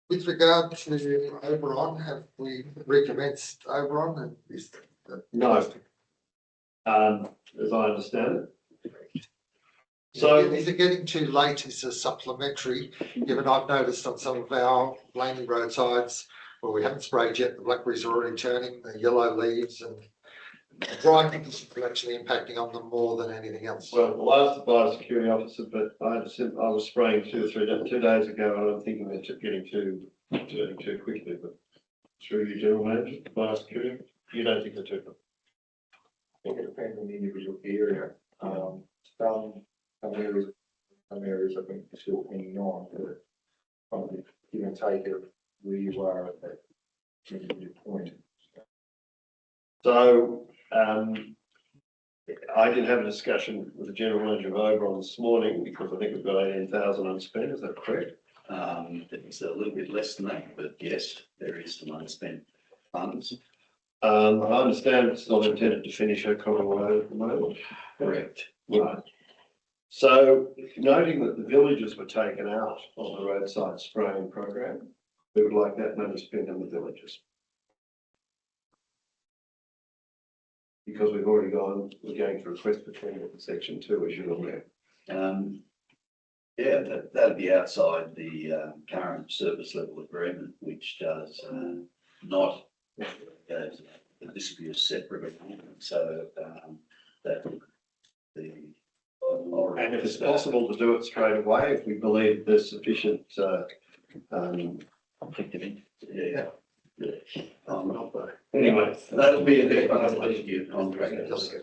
With regard to Oberon, have we recommenced Oberon and is that? No. As I understand it. So, Is it getting too late as a supplementary, given I've noticed on some of our Blaney roadsides where we haven't sprayed yet, the blackberries are already turning, the yellow leaves and dry conditions are actually impacting on them more than anything else. well, the last biosecurity officer, but I was spraying 2 days ago, and I'm thinking they're getting turning too quickly, but through your general manager, biosecurity, you don't think they're too quick? I think it depends on the individual area. Some areas I think are still hanging on, but probably give and take of where you are at that individual point. So, I did have a discussion with the general manager of Oberon this morning, because I think we've got 18,000 unspent, is that correct? It's a little bit less than that, but yes, there is some unspent funds. I understand it's not intended to finish her Road at the moment. Correct. Right. So, noting that the villages were taken out of the roadside spraying program, we would like that money spent on the villages. Because we're going to request for tender for section 2, as you're aware. Yeah, that'd be outside the current service level agreement, which does not, this would be a separate agreement, so that the. And if it's possible to do it straight away, if we believe there's sufficient, Conflict of interest. Yeah. anyway, That'll be in the contract.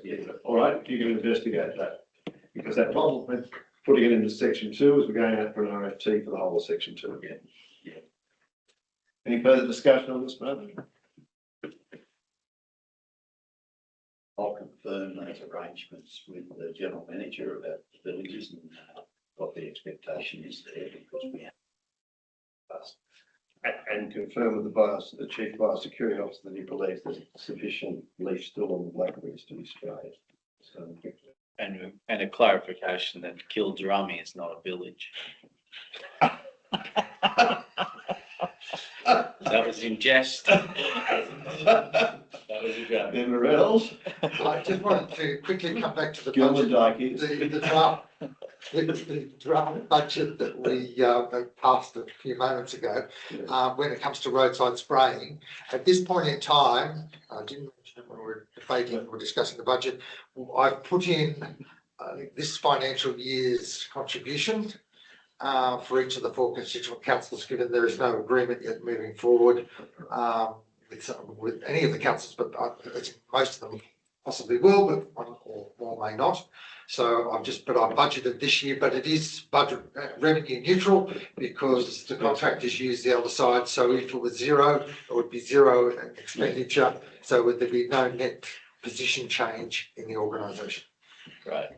Yeah. all right, you can investigate that. Because that problem with putting it into section 2 is we're going out for an RFT for the whole of section 2 again. Yeah. Any further discussion on this matter? I'll confirm those arrangements with the general manager about the villages and what the expectation is there, because we have. And confirm with the chief biosecurity officer that he believes there's sufficient leaf still on the blackberries to be sprayed. So, And a clarification that Kildrummy is not a village. That was in jest. That was a joke. Member Reynolds, I just wanted to quickly come back to the Gilman budget, Dyke. the draft budget that we passed a few moments ago. When it comes to roadside spraying, at this point in time, I didn't mention it when we were debating or discussing the budget. I've put in this financial year's contribution for each of the 4 constituent councils, given there is no agreement yet moving forward with any of the councils, but most of them possibly will, but one or more may not. So I've budgeted this year, but it is budget revenue neutral because the contractors use the other side. So if it was zero, it would be zero in expenditure. So would there be no net position change in the organisation? Right.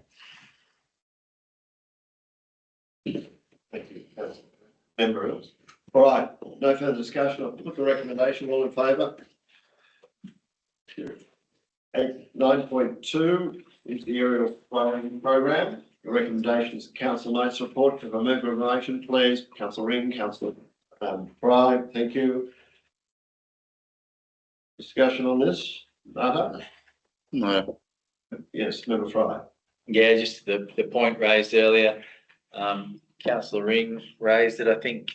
Thank you, Councillor. Member Earls. All right, no further discussion. I'll put the recommendation. All in favour? 9.2 is the aerial flowing program. The recommendation is the council notes report. If a member of the motion, please. Councillor Ring, Councillor Fry, thank you. Discussion on this? Nada? No, Yes, member Fry. Yeah, just the point raised earlier, councillor Ring raised it. I think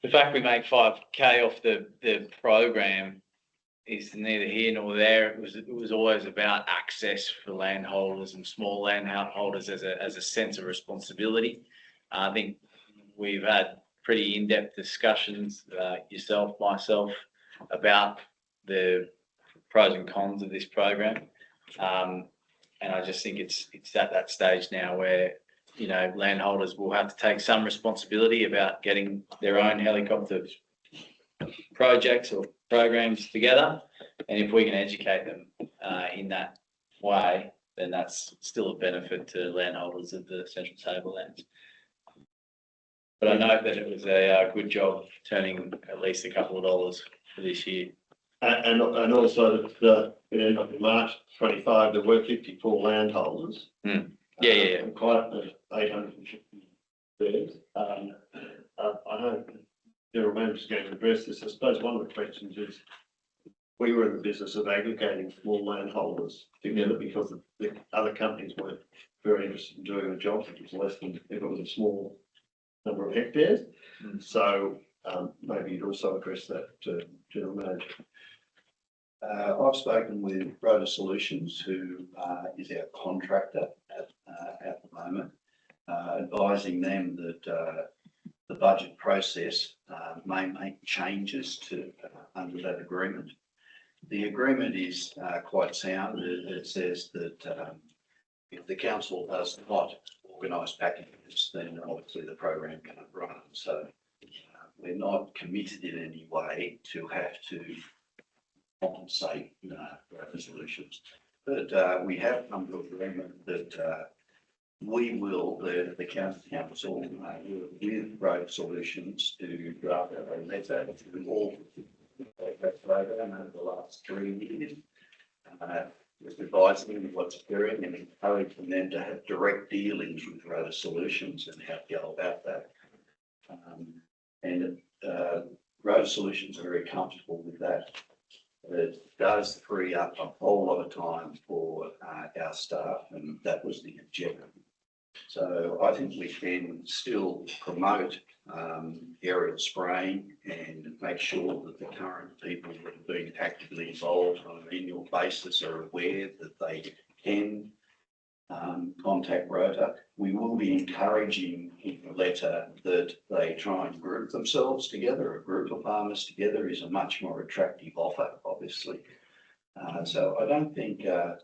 the fact we make 5K off the program is neither here nor there. It was always about access for landholders and small landholders as a sense of responsibility. I think we've had pretty in-depth discussions, yourself, myself, about the pros and cons of this program. And I just think it's at that stage now where, you know, landholders will have to take some responsibility about getting their own helicopter projects or programs together. And if we can educate them in that way, then that's still a benefit to landholders of the Central Tablelands. But I know that it was a good job turning at least a couple of dollars for this year. And also that it ended up in March 25, there were 54 landholders. Yeah. And quite 850 beds. I know General Manager's going to address this. I suppose one of the questions is, we were in the business of aggregating small landholders together because the other companies weren't very interested in doing a job that was less than, if it was a small number of hectares. So maybe you'd also address that, General Manager. I've spoken with Rota Solutions, who is our contractor at the moment, advising them that the budget process may make changes to under that agreement. The agreement is quite sound. It says that if the council does not organise packages, then obviously the program can't run. So we're not committed in any way to have to compensate Rota Solutions. But we have come to agreement that we will, the county council, work with Rota Solutions to draft a letter to all that program over the last 3 years. Just advising them what's occurring and encouraging them to have direct dealings with Rota Solutions and how to go about that. Rota Solutions are very comfortable with that. It does free up a whole lot of time for our staff, and that was the objective. So I think we can still promote aerial spraying and make sure that the current people that are being actively involved on an annual basis are aware that they can contact Rota. We will be encouraging in the letter that they try and group themselves together. A group of farmers together is a much more attractive offer, obviously. So I don't think that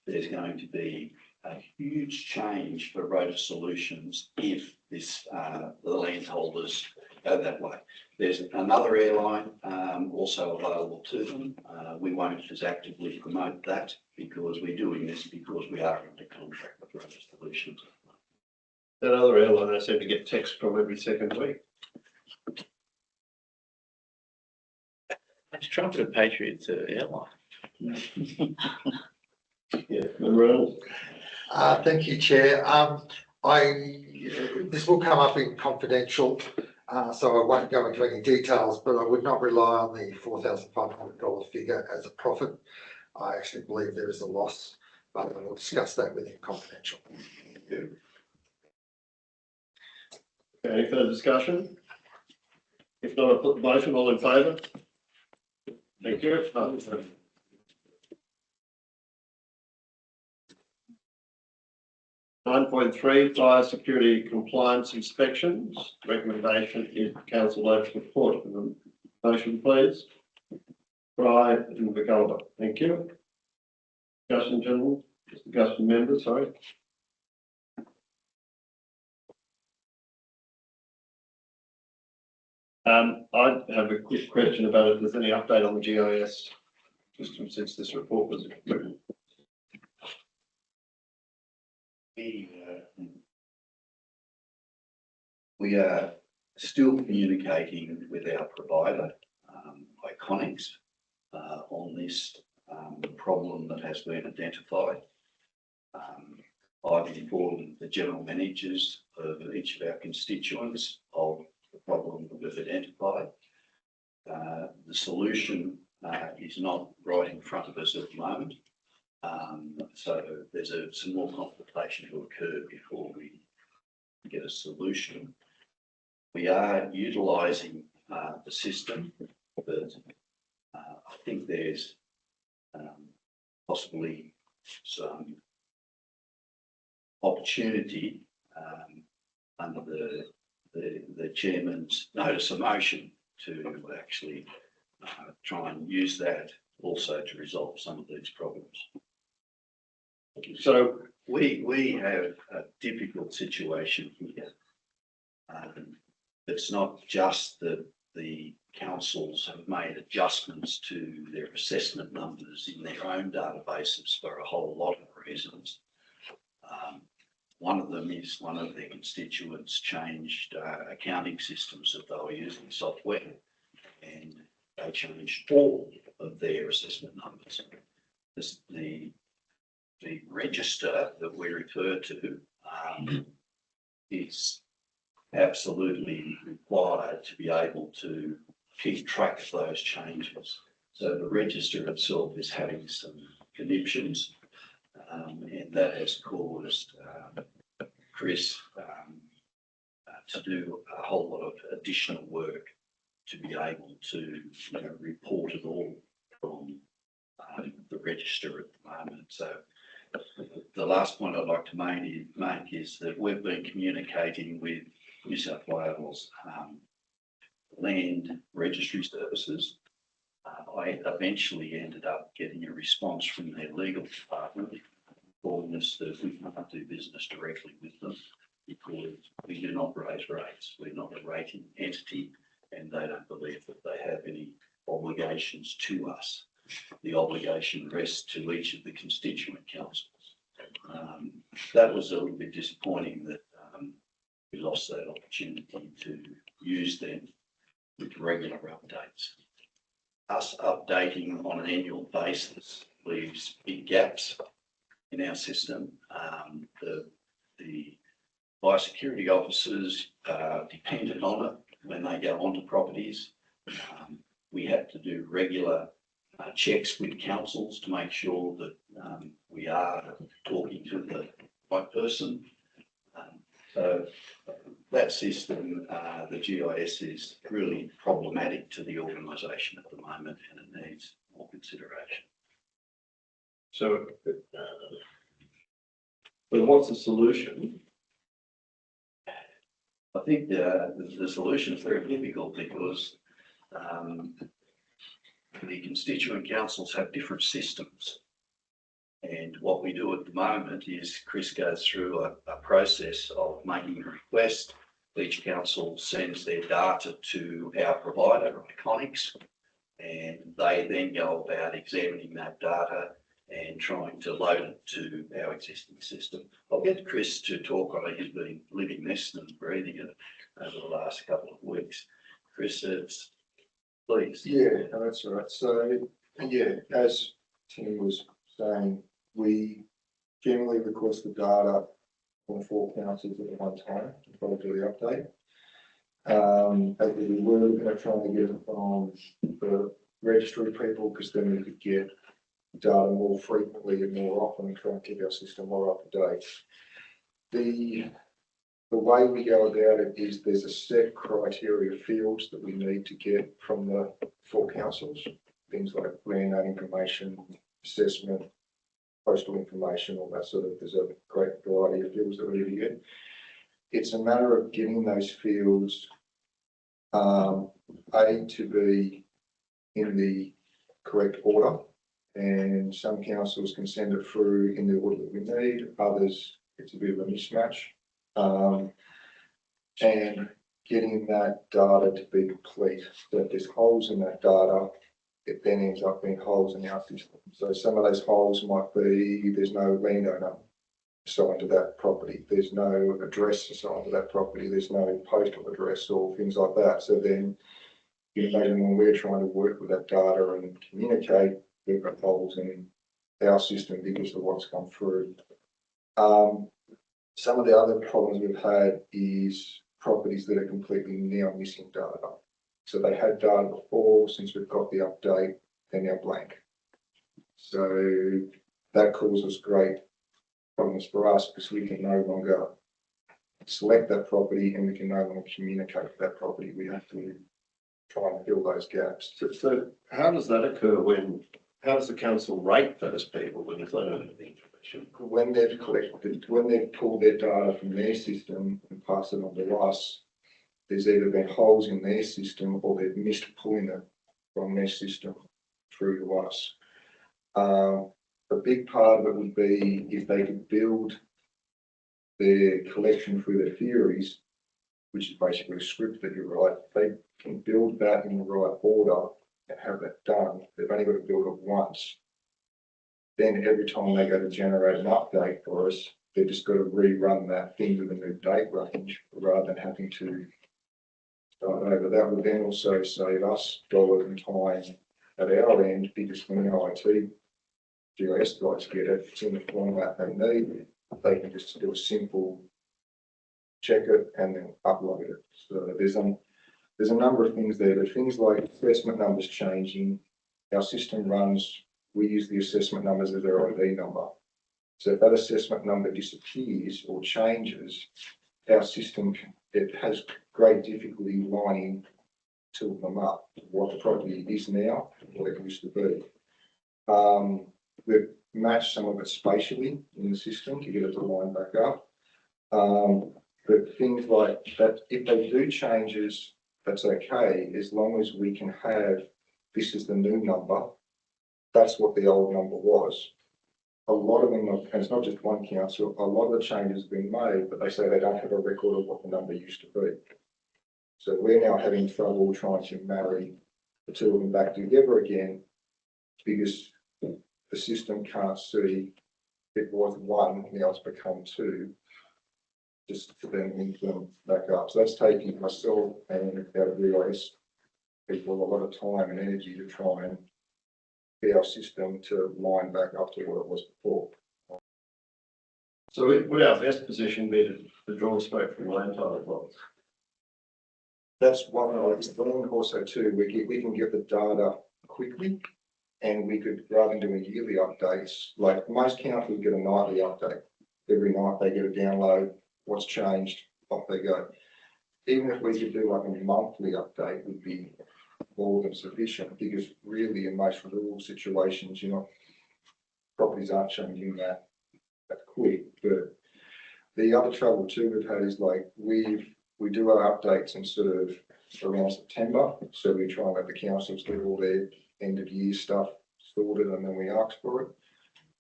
there's going to be a huge change for Rota Solutions if this the landholders go that way. There's another airline also available to them. We won't as actively promote that because we're doing this because we are under contract with Rota Solutions. That other airline, I seem to get text from every second week. It's Trumpet Patriots airline. Yeah, member Reynolds. Thank you, Chair. This will come up in confidential, so I won't go into any details, but I would not rely on the $4,500 figure as a profit. I actually believe there is a loss, but I will discuss that with him confidential. Any further discussion? If not, I'll put the motion. All in favour? Thank you. 9.3, fire security compliance inspections. Recommendation is council notes report. Motion, please. by Member Gulliver. Thank you. Discussion, gentlemen, discussion members, sorry. I have a quick question about if there's any update on the GIS system since this report was written. We are still communicating with our provider, Iconics, on this problem that has been identified. I've informed the general managers of each of our constituents of the problem that we've identified. The solution is not right in front of us at the moment. So there's some more consultation to occur before we get a solution. We are utilising the system, but I think there's possibly some opportunity under the chairman's notice of motion to actually try and use that also to resolve some of these problems. So We have a difficult situation here. It's not just that the councils have made adjustments to their assessment numbers in their own databases for a whole lot of reasons. One of them is one of their constituents changed accounting systems that they were using software, and they changed all of their assessment numbers. The register that we refer to is absolutely required to be able to keep track of those changes. So the register itself is having some conniptions, and that has caused Chris to do a whole lot of additional work to be able to report it all from the register at the moment. So the last point I'd like to make is that we've been communicating with New South Wales Land Registry Services. I eventually ended up getting a response from their legal department informing us that we can't do business directly with them because we do not raise rates. We're not a rating entity, and they don't believe that they have any obligations to us. The obligation rests to each of the constituent councils. That was a little bit disappointing that we lost that opportunity to use them with regular updates. Us updating on an annual basis leaves big gaps in our system. The biosecurity officers are dependent on it when they go onto properties. We have to do regular checks with councils to make sure that we are talking to the right person. So that system, the GIS, is really problematic to the organisation at the moment, and it needs more consideration. So, but what's the solution? I think the solution is very difficult because the constituent councils have different systems. And what we do at the moment is Chris goes through a process of making a request. Each council sends their data to our provider, Iconics, and they then go about examining that data and trying to load it to our existing system. I'll get Chris to talk on it. He's been living this and breathing it over the last couple of weeks. Chris, please. Yeah, no, that's all right. So, yeah, as Tim was saying, we generally request the data from 4 councils at one time to probably do the update. As we were going to try and get it from the registry people, because then we could get data more frequently and more often and try and keep our system more up to date. The way we go about it is there's a set criteria fields that we need to get from the 4 councils, things like land information, assessment, postal information, all that sort of, there's a great variety of fields that we need to get. It's a matter of getting those fields, A, to be in the correct order. And some councils can send it through in the order that we need, others, it's a bit of a mismatch. And getting that data to be complete, so if there's holes in that data, it then ends up being holes in our system. So some of those holes might be, there's no landowner assigned to that property, there's no address assigned to that property, there's no postal address or things like that. So then you imagine when we're trying to work with that data and communicate, we've got holes in our system because of what's come through. Some of the other problems we've had is properties that are completely now missing data. So they had data before, since we've got the update, they're now blank. So that causes great problems for us because we can no longer select that property and we can no longer communicate with that property. We have to try and fill those gaps. So how does that occur how does the council rate those people when they don't have the information? When they've collected, when they've pulled their data from their system and passed it on to us, there's either been holes in their system or they've missed pulling it from their system through to us. A big part of it would be if they could build their collection through their theories, which is basically a script that you write, they can build that in the right order and have that done. They've only got to build it once. Then every time they go to generate an update for us, they've just got to rerun that thing with a new date range rather than having to start over. That would then also save us dollars and time at our end because when the IT GIS guys get it, it's in the format they need. They can just do a simple check it and then upload it. So there's a number of things there, but things like assessment numbers changing. Our system runs, we use the assessment numbers as their ID number. So if that assessment number disappears or changes, our system, it has great difficulty lining two of them up, what the property is now, what it used to be. We've matched some of it spatially in the system to get it to line back up. But things like that, if they do changes, that's okay, as long as we can have, this is the new number, that's what the old number was. A lot of them, and it's not just one council, a lot of the changes have been made, but they say they don't have a record of what the number used to be. So we're now having trouble trying to marry the two of them back together again because the system can't see it was one, now it's become two, just to then link them back up. So that's taking myself and our GIS people a lot of time and energy to try and get our system to line back up to what it was before. So would our best position be to draw smoke from land title plots? That's one of the things. Also too, we can get the data quickly and we could, rather than doing yearly updates, like most councils get a nightly update. Every night they get a download, what's changed, off they go. Even if we could do like a monthly update would be more than sufficient because really in most rural situations, properties aren't changing that quick. But the other trouble too we've had is like we do our updates in sort of around September. So we try and let the councils get all their end of year stuff sorted and then we ask for it.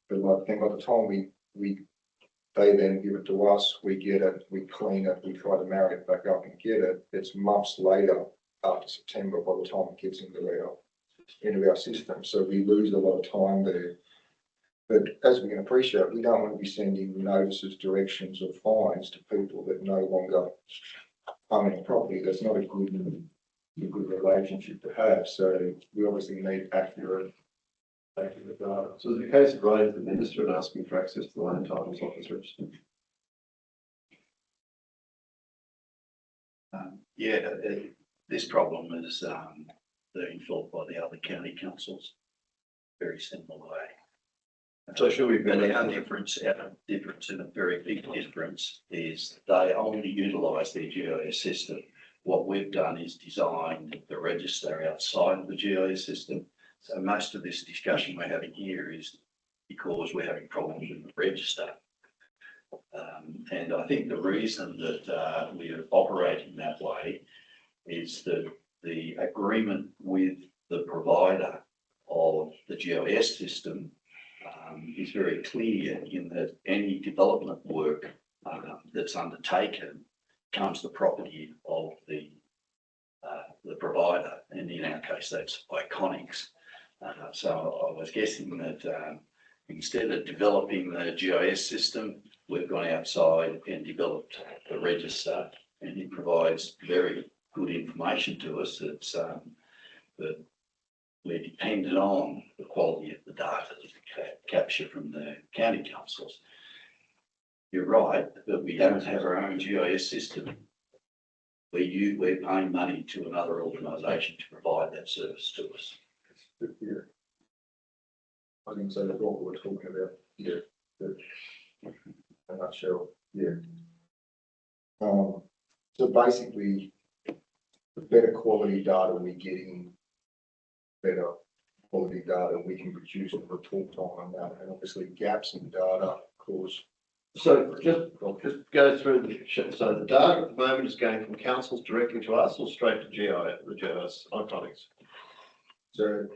But like then by the time they then give it to us, we get it, we clean it, we try to marry it back up and get it. It's months later after September by the time it gets into our system. So we lose a lot of time there. But as we can appreciate, we don't want to be sending notices, directions or fines to people that no longer own a property. That's not a good relationship to have. So we obviously need accurate data. So is it a case of writing to the minister and asking for access to the land titles office register? This problem is being felt by the other county councils, very similar way. So should we be But making our difference and a very big difference is they only utilise their GIS system. What we've done is designed the register outside of the GIS system. So most of this discussion we're having here is because we're having problems with the register. And I think the reason that we are operating that way is that the agreement with the provider of the GIS system is very clear in that any development work that's undertaken becomes the property of the provider, and in our case, that's Iconics. So I was guessing that instead of developing the GIS system, we've gone outside and developed the register, and it provides very good information to us that's that we're dependent on the quality of the data that we capture from the county councils. You're right, that we don't have our own GIS system. We're paying money to another organisation to provide that service to us. Yeah. I didn't say that's what we're talking about. Yeah. In a nutshell, yeah. So basically, the better quality data we're getting, better quality data we can produce and report on that, and obviously gaps in data cause. So just go through so the data at the moment is going from councils directly to us or straight to the GIS Iconics? So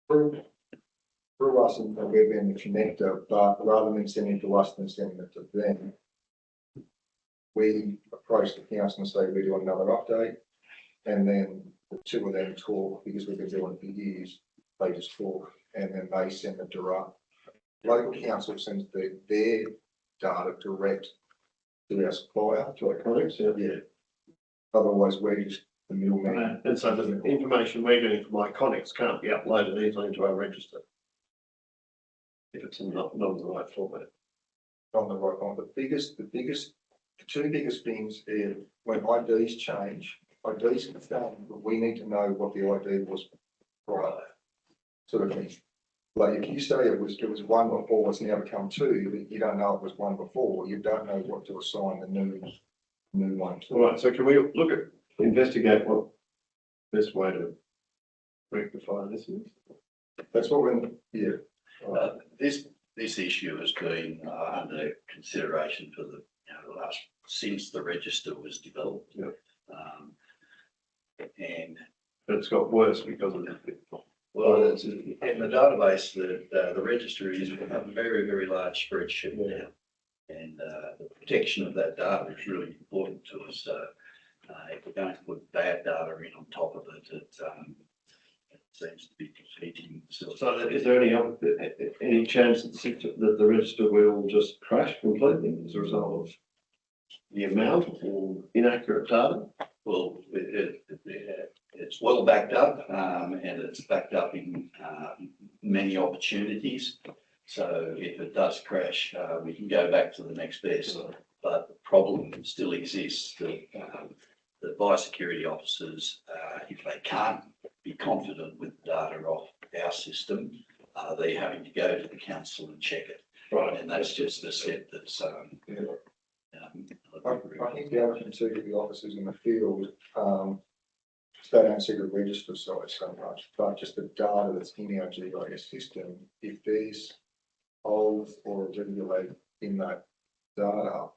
through us and we've been the connector, but rather than sending it to us and sending it to them, we approach the council and say we're doing another update, and then the two of them talk because we've been doing it for years. They just talk, and then they send it to us. Local council sends their data direct to our supplier, to Iconics. Yeah. Otherwise, we're just the middleman. And so the information we're getting from Iconics can't be uploaded easily into our register if it's not in the right format. On the right one. The two biggest things is when IDs change, IDs confirm, but we need to know what the ID was prior. Sort of thing. Like if you say it was one before, it's now become two, but you don't know it was one before, you don't know what to assign the new one to. All right, so can we investigate what best way to rectify this is? That's what we're, yeah. This issue has been under consideration for the last since the register was developed. Yeah. And it's got worse because of that. well, in the database, the register is a very, very large spreadsheet now. And the protection of that data is really important to us. If we're going to put bad data in on top of it, it seems to be defeating. So is there any chance that the register will just crash completely as a result of the amount or inaccurate data? Well, it's well backed up and it's backed up in many opportunities. So if it does crash, we can go back to the next best. But the problem still exists that the biosecurity officers, if they can't be confident with data off our system, they're having to go to the council and check it. Right. And that's just a step that's I think the other thing too, the officers in the field, they don't see the register side so much, but just the data that's in our GIS system. If there's holes or irregularity in that data,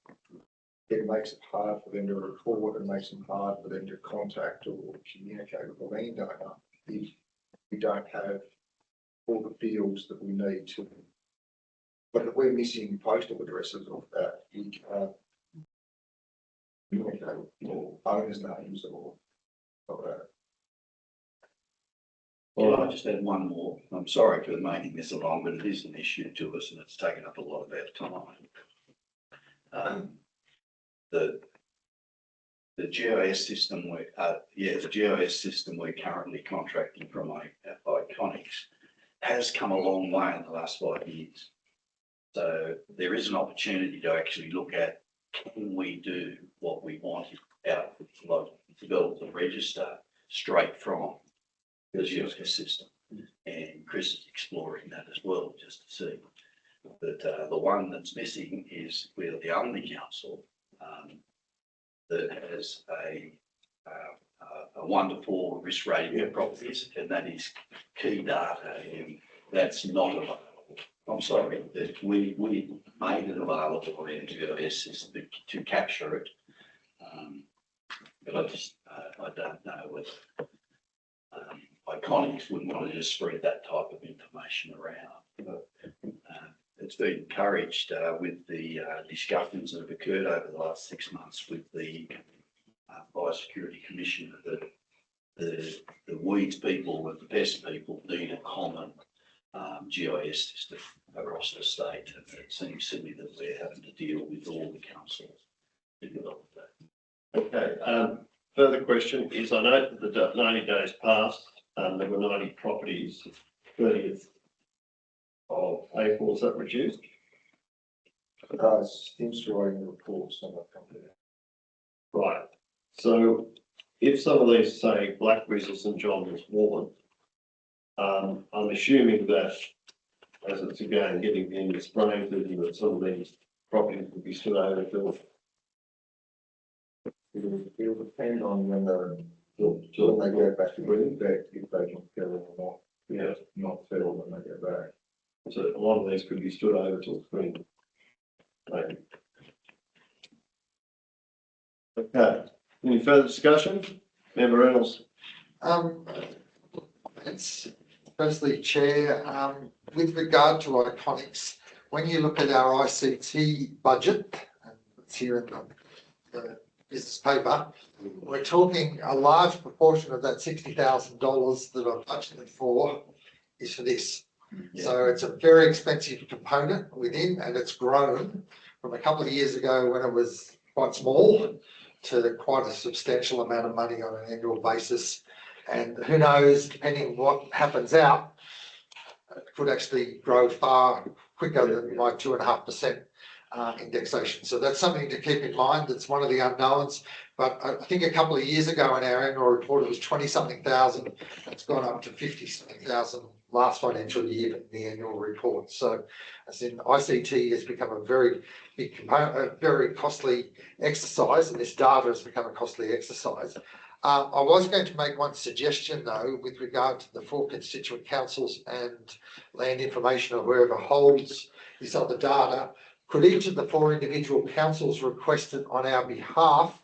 it makes it hard for them to report. It makes it hard for them to contact or communicate with the landowner if we don't have all the fields that we need to. But if we're missing postal addresses of that, we can't communicate or owners' names or that. Well, I just had one more. I'm sorry for making this along, but it is an issue to us and it's taken up a lot of our time. The GIS system, the GIS system we're currently contracting from Iconics has come a long way in the last 5 years. So there is an opportunity to actually look at, can we do what we want out of develop the register straight from the GIS system? And Chris is exploring that as well, just to see. But the one that's missing is we're the only council that has a 1 to 4 risk rating of properties, and that is key data, and that's not available. I'm sorry, that we made it available in GIS system to capture it. But I don't know whether Iconics wouldn't want to just spread that type of information around. It's been encouraged with the discussions that have occurred over the last 6 months with the Biosecurity Commissioner that the weeds people and the pest people need a common GIS system across the state. And it seems silly that we're having to deal with all the councils to develop that. Okay, further question is, I note that the 90 days passed, there were 90 properties, 30th of April, is that reduced? Seems to writing the reports on that company. Right, so if some of these say Blackberries or St John's Ward, I'm assuming that as it's again getting the end of spring, that some of these properties will be stood over till. It'll depend on when they go back to green, if they can fill it or not. Yeah. Not fill when they go back. So a lot of these could be stood over till spring. Maybe. Okay, any further discussion? Member Reynolds? It's firstly, Chair, with regard to Iconics, when you look at our ICT budget, and it's here in the business paper, we're talking a large proportion of that $60,000 that I've budgeted for is for this. So it's a very expensive component within, and it's grown from a couple of years ago when it was quite small to quite a substantial amount of money on an annual basis. And who knows, depending on what happens out, it could actually grow far quicker than my 2.5% indexation. So that's something to keep in mind. It's one of the unknowns. But I think a couple of years ago in our annual report, it was 20-something thousand. It's gone up to 50-something thousand last financial year in the annual report. So as in ICT has become a very big component, a very costly exercise, and this data has become a costly exercise. I was going to make one suggestion though, with regard to the 4 constituent councils and land information or whoever holds this other data. Could each of the 4 individual councils request it on our behalf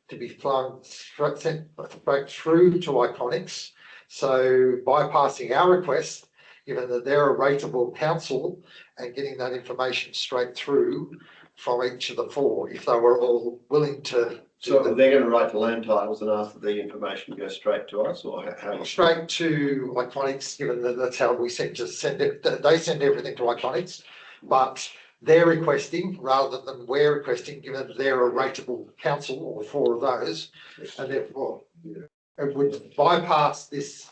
to be sent back through to Iconics? So bypassing our request, given that they're a rateable council, and getting that information straight through from each of the 4, if they were all willing to. So they're going to write the land titles and ask that the information go straight to us, or how? Straight to Iconics, given that that's how we send it. They send everything to Iconics, but they're requesting rather than we're requesting, given that they're a rateable council, or 4 of those, and therefore it would bypass this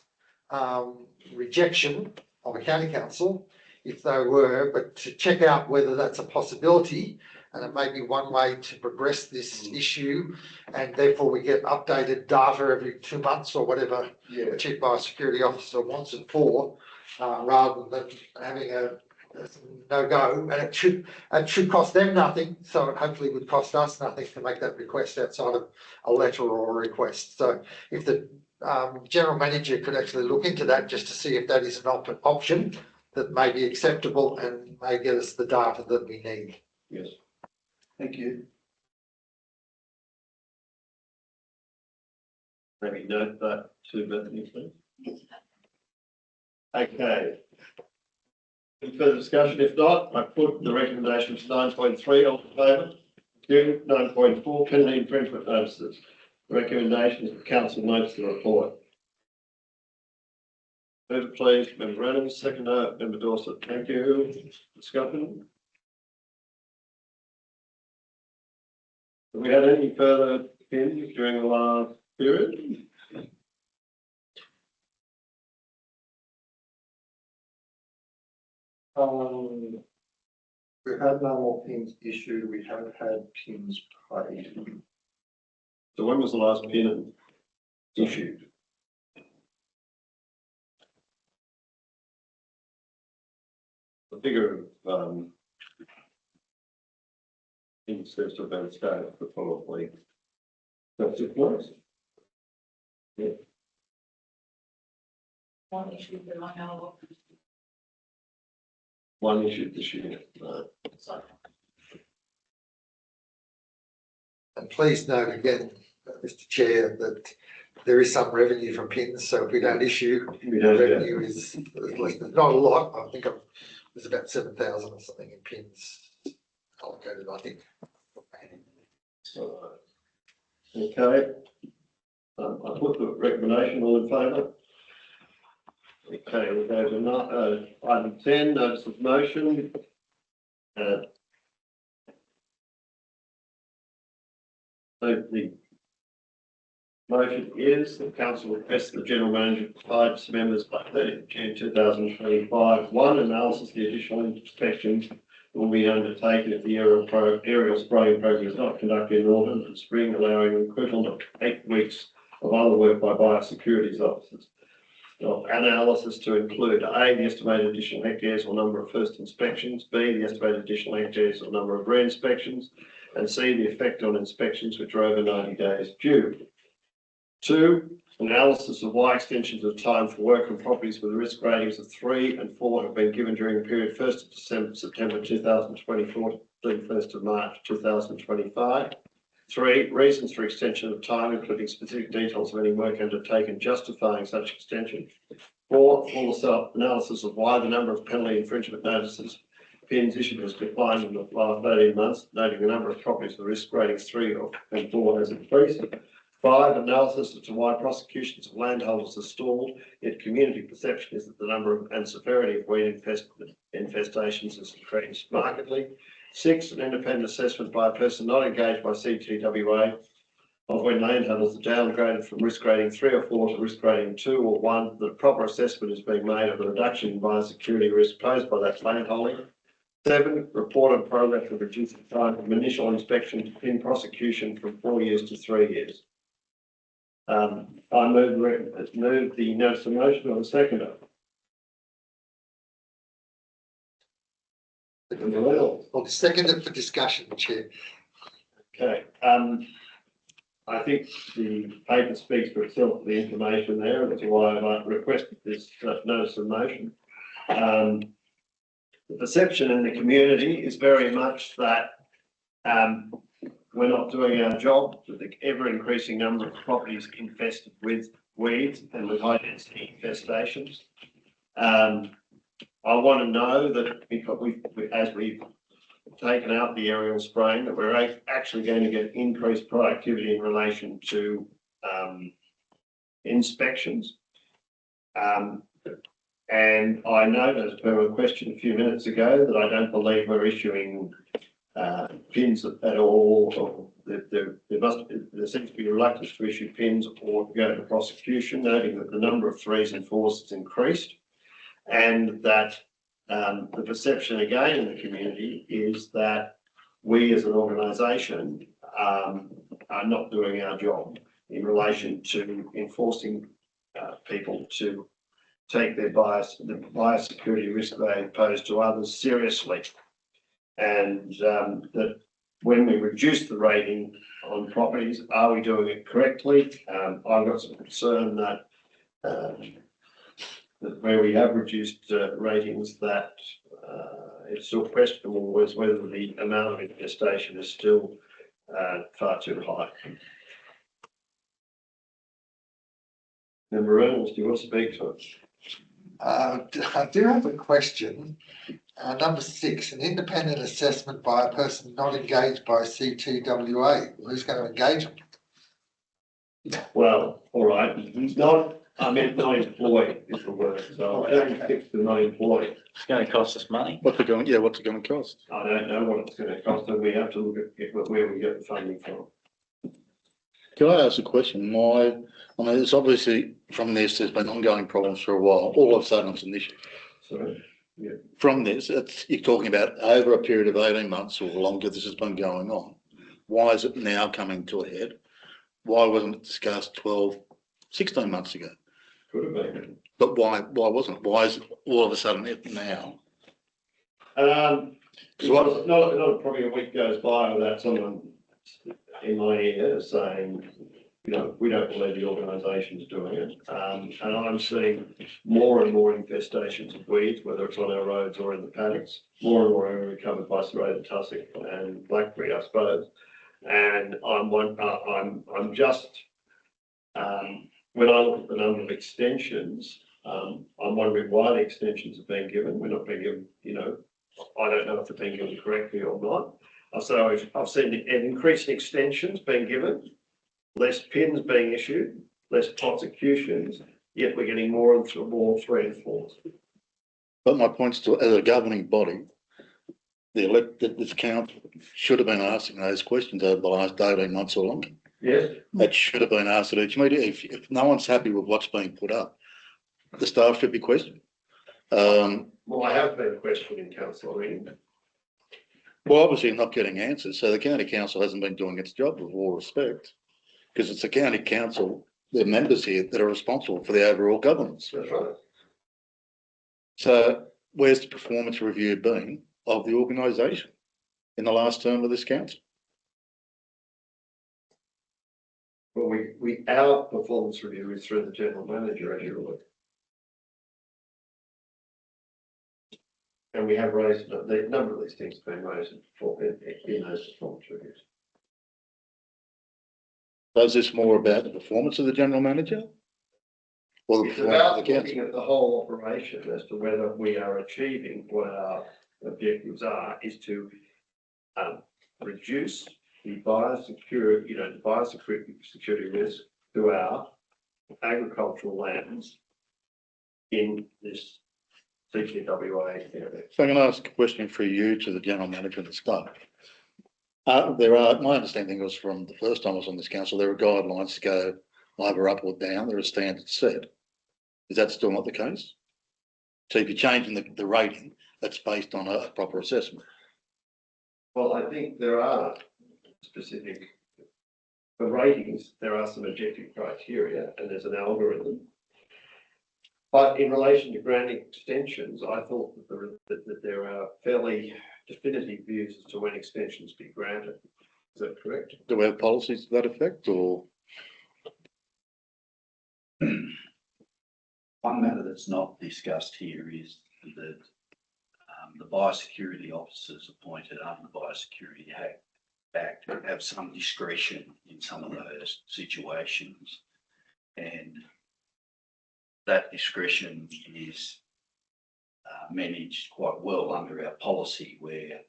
rejection of a county council if they were, but to check out whether that's a possibility. And it may be one way to progress this issue, and therefore we get updated data every 2 months or whatever the Chief Biosecurity Officer wants it for, rather than having a no-go. And it should cost them nothing, so it hopefully would cost us nothing to make that request outside of a letter or a request. So if the General Manager could actually look into that just to see if that is an option that may be acceptable and may get us the data that we need. Yes. Thank you. Maybe note that to Bethany, please. Okay. Any further discussion? If not, I put the recommendations 9.3 on the favour. 9.4 penalty infringement notices. The recommendation is the council notes the report. Move it, please, Member Reynolds, seconder, Member Dorset. Thank you. Discussion? Have we had any further pins during the last period? We've had no more pins issued. We have had pins paid. So when was the last pin issued? The figure of pins seems to have been stated for probably 6 months. Yeah. One issue that I know One issued this year. of. So And please note again, Mr. Chair, that there is some revenue from pins, so if we don't issue, We the don't, yeah. revenue is, not a lot, I think there's about 7,000 or something in pins allocated, I think. Okay. I put the recommendation, all in favour? Okay, we'll go to item 10, notice of motion. So the motion is the council requests the general manager provide to members by 30th June 2025. One, analysis of the additional inspections will be undertaken if the aerial spraying program is not conducted in autumn and spring, allowing an equivalent of 8 weeks of other work by biosecurity officers. Analysis to include A, the estimated additional hectares or number of first inspections, B, the estimated additional hectares or number of re-inspections, and C, the effect on inspections which are over 90 days due. 2, analysis of why extensions of time for work on properties with risk ratings of 3 and 4 have been given during the period 1st of September 2024 to 31st of March 2025. 3, reasons for extension of time, including specific details of any work undertaken justifying such extension. 4, full self-analysis of why the number of penalty infringement notices pins issued has declined in the last 18 months, noting the number of properties with risk ratings 3 and 4 has increased. 5, analysis as to why prosecutions of landholders are stalled, yet community perception is that the number and severity of weed infestations has increased markedly. 6, an independent assessment by a person not engaged by CTWA of when landholders are downgraded from risk rating 3 or 4 to risk rating 2 or 1, that a proper assessment is being made of the reduction in biosecurity risk posed by that landholding. 7, report on progress of reducing time from initial inspection to pin prosecution from 4 years to 3 years. I move the notice of motion on the seconder. I'll second it for discussion, Chair. Okay, I think the paper speaks for itself, the information there, and that's why I've requested this notice of motion. The perception in the community is very much that we're not doing our job with the ever-increasing number of properties infested with weeds and with high-density infestations. I want to know that because as we've taken out the aerial spraying, that we're actually going to get increased productivity in relation to inspections. And I noted, as per a question a few minutes ago, that I don't believe we're issuing pins at all. Or there seems to be reluctance to issue pins or to go to prosecution, noting that the number of 3s and 4s has increased, and that the perception again in the community is that we as an organisation are not doing our job in relation to enforcing people to take the biosecurity risk they pose to others seriously. And that when we reduce the rating on properties, are we doing it correctly? I've got some concern that where we have reduced ratings, that it's still questionable as whether the amount of infestation is still far too high. Member Reynolds, do you want to speak to it? I do have a question. Number 6, an independent assessment by a person not engaged by CTWA. Who's going to engage them? Well, all right, I meant not employed is the word, so I don't fix the not employed. It's going to cost us money. What's it going to cost? I don't know what it's going to cost, and we have to look at where we get the funding from. Can I ask a question? I mean, it's obviously from this, there's been ongoing problems for a while. All of a sudden it's an issue. Sorry? Yeah. From this, you're talking about over a period of 18 months or longer, this has been going on. Why is it now coming to a head? Why wasn't it discussed 12, 16 months ago? Could have been. But why wasn't it? Why is it all of a sudden it now? Because not probably a week goes by without someone in my ear saying, you know, we don't believe the organisation's doing it. And I'm seeing more and more infestations of weeds, whether it's on our roads or in the paddocks. More and more area covered by serrated tussock and blackberry, I suppose. And I'm just when I look at the number of extensions, I'm wondering why the extensions have been given. We're not being given, I don't know if they're being given correctly or not. So I've seen an increase in extensions being given, less pins being issued, less prosecutions, yet we're getting more and more 3 and 4s. But my point's to, as a governing body, this council should have been asking those questions over the last 18 months or longer. Yes. That should have been asked at each meeting. If no one's happy with what's being put up, the staff should be questioned. Well, I have been questioning councillor Ing. Well, obviously you're not getting answers, so the county council hasn't been doing its job with all respect, because it's the county council, the members here that are responsible for the overall governance. That's right. So where's the performance review been of the organisation in the last term of this council? Well, our performance review is through the general manager, as you're aware. And we have raised, the number of these things have been raised in those performance reviews. So is this more about the performance of the general manager? Or the It's performance about of the looking council? at the whole operation as to whether we are achieving what our objectives are, is to reduce the biosecurity, the biosecurity risk to our agricultural lands in this CTWA area. So I'm going to ask a question for you to the general manager and the staff. My understanding was from the first time I was on this council, there are guidelines to go either up or down. There are standards set. Is that still not the case? So if you're changing the rating, that's based on a proper assessment. Well, I think there are specific, for ratings, there are some objective criteria and there's an algorithm. But in relation to granting extensions, I thought that there are fairly definitive views as to when extensions be granted. Is that correct? Do we have policies to that effect, or? One matter that's not discussed here is that the biosecurity officers appointed under the Biosecurity Act have some discretion in some of those situations. And that discretion is managed quite well under our policy, where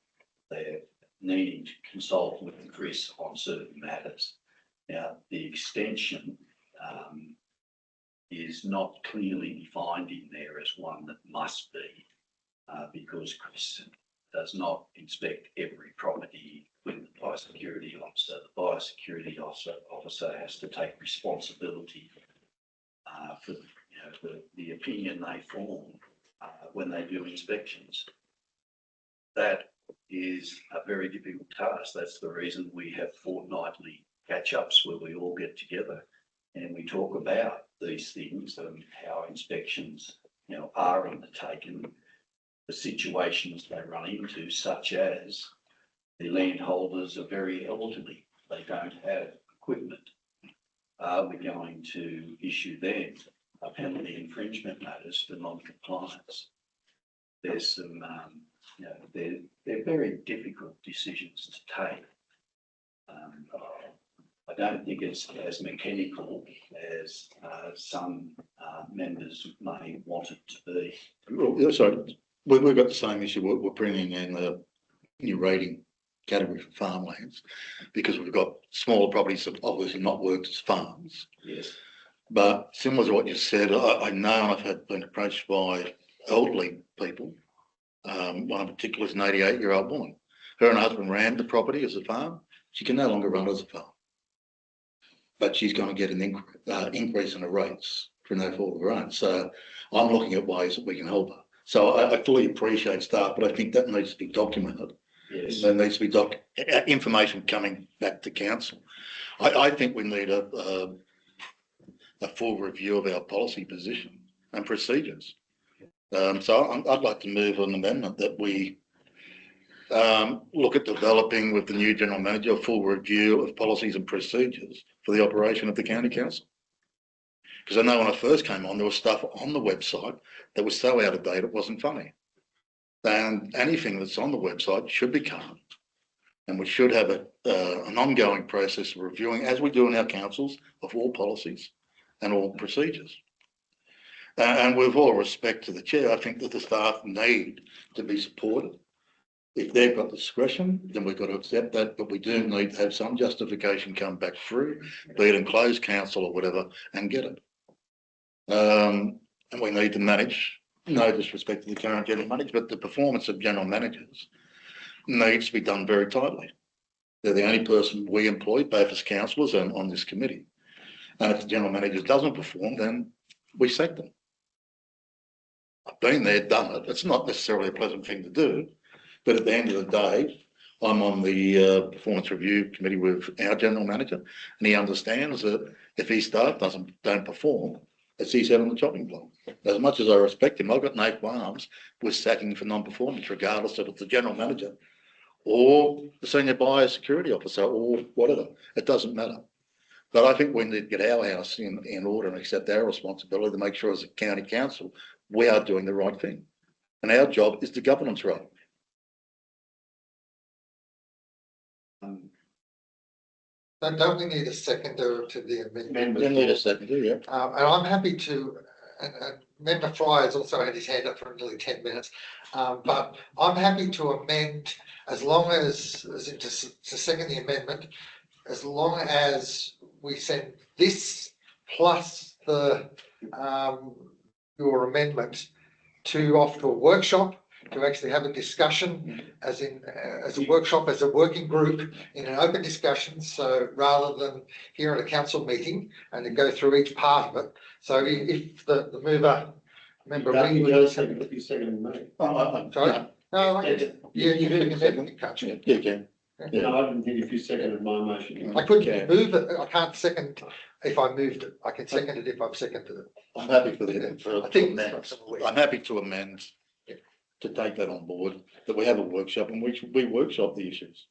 they're needing to consult with Chris on certain matters. Now, the extension is not clearly defined in there as one that must be, because Chris does not inspect every property with the biosecurity officer. The biosecurity officer has to take responsibility for the opinion they form when they do inspections. That is a very difficult task. That's the reason we have fortnightly catch-ups where we all get together and we talk about these things and how inspections, are undertaken, the situations they run into, such as the landholders are very elderly, they don't have equipment. Are we going to issue them a penalty infringement notice for non-compliance? There's some, they're very difficult decisions to take. I don't think it's as mechanical as some members may want it to be. Well, sorry, we've got the same issue. We're bringing in the new rating category for farmlands because we've got smaller properties that obviously not worked as farms. Yes. But similar to what you said, I know I've been approached by elderly people. One in particular is an 88-year-old woman. Her and her husband ran the property as a farm. She can no longer run as a farm. But she's going to get an increase in her rates for no fault of her own. So I'm looking at ways that we can help her. So I fully appreciate staff, but I think that needs to be documented. Yes. There needs to be information coming back to council. I think we need a full review of our policy position and procedures. So I'd like to move an amendment that we look at developing with the new general manager a full review of policies and procedures for the operation of the county council. Because I know when I first came on, there was stuff on the website that was so out of date, it wasn't funny. And anything that's on the website should be current. And we should have an ongoing process of reviewing, as we do in our councils, of all policies and all procedures. And with all respect to the chair, I think that the staff need to be supported. If they've got discretion, then we've got to accept that, but we do need to have some justification come back through, be it in closed council or whatever, and get it. And we need to manage, no disrespect to the current general manager, but the performance of general managers needs to be done very tightly. They're the only person we employ, both as councillors and on this committee. And if the general manager doesn't perform, then we sack them. I've been there, done it. It's not necessarily a pleasant thing to do, but at the end of the day, I'm on the performance review committee with our general manager, and he understands that if his staff don't perform, it's his head on the chopping block. As much as I respect him, I've got no qualms with sacking for non-performance, regardless if it's the general manager or the senior biosecurity officer or whatever. It doesn't matter. But I think we need to get our house in order and accept our responsibility to make sure as a county council, we are doing the right thing. And our job is the governance role. Don't we need a seconder to the amendment? You need a seconder, yeah. And I'm happy to, and Member Fry has also had his hand up for nearly 10 minutes. But I'm happy to amend as long as to second the amendment, as long as we send this plus the, your amendment off to a workshop to actually have a discussion as a workshop, as a working group in an open discussion. So rather than here at a council meeting and then go through each part of it. So if the member. Sorry? No, you can. No, I didn't think if you seconded my motion. I couldn't move it. I can't second if I moved it. I can second it if I've seconded it. I'm happy for I think I'm happy to amend to take that on board, that we have a workshop in which we workshop the issues.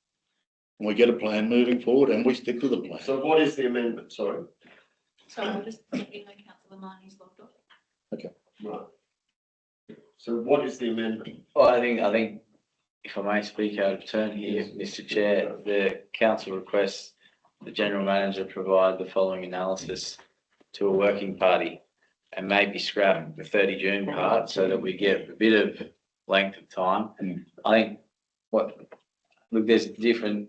And we get a plan moving forward and we stick to the plan. So what is the amendment? Sorry. So I'll just let you know councillor Marnie's logged off. Right. So what is the amendment? Well, I think if I may speak out of turn here, Mr. Chair, the council requests the general manager provide the following analysis to a working party and maybe scrap the 30 June part so that we get a bit of length of time. I think there's different,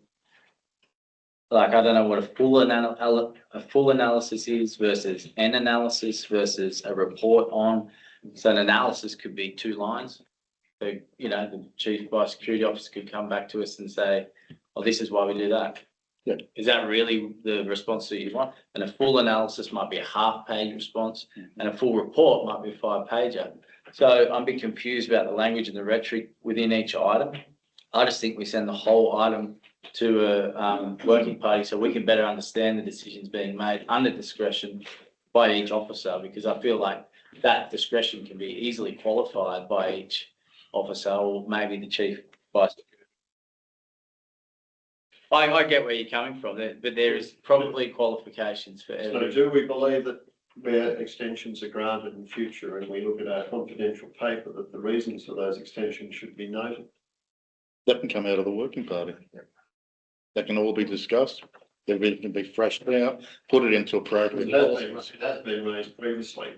like, I don't know what a full analysis is versus an analysis versus a report on. So an analysis could be 2 lines. So, you know, the chief biosecurity officer could come back to us and say, well, this is why we do that. Yeah. Is that really the response that you want? And a full analysis might be a half-page response, and a full report might be a 5-pager. So I'm a bit confused about the language and the rhetoric within each item. I just think we send the whole item to a working party so we can better understand the decisions being made under discretion by each officer, because I feel like that discretion can be easily qualified by each officer or maybe the chief vice. I get where you're coming from, but there is probably qualifications for So every. do we believe that where extensions are granted in future and we look at our confidential paper, that the reasons for those extensions should be noted? That can come out of the working party. That can all be discussed. Everything can be thrashed out, put it into appropriate policies. It has been raised previously.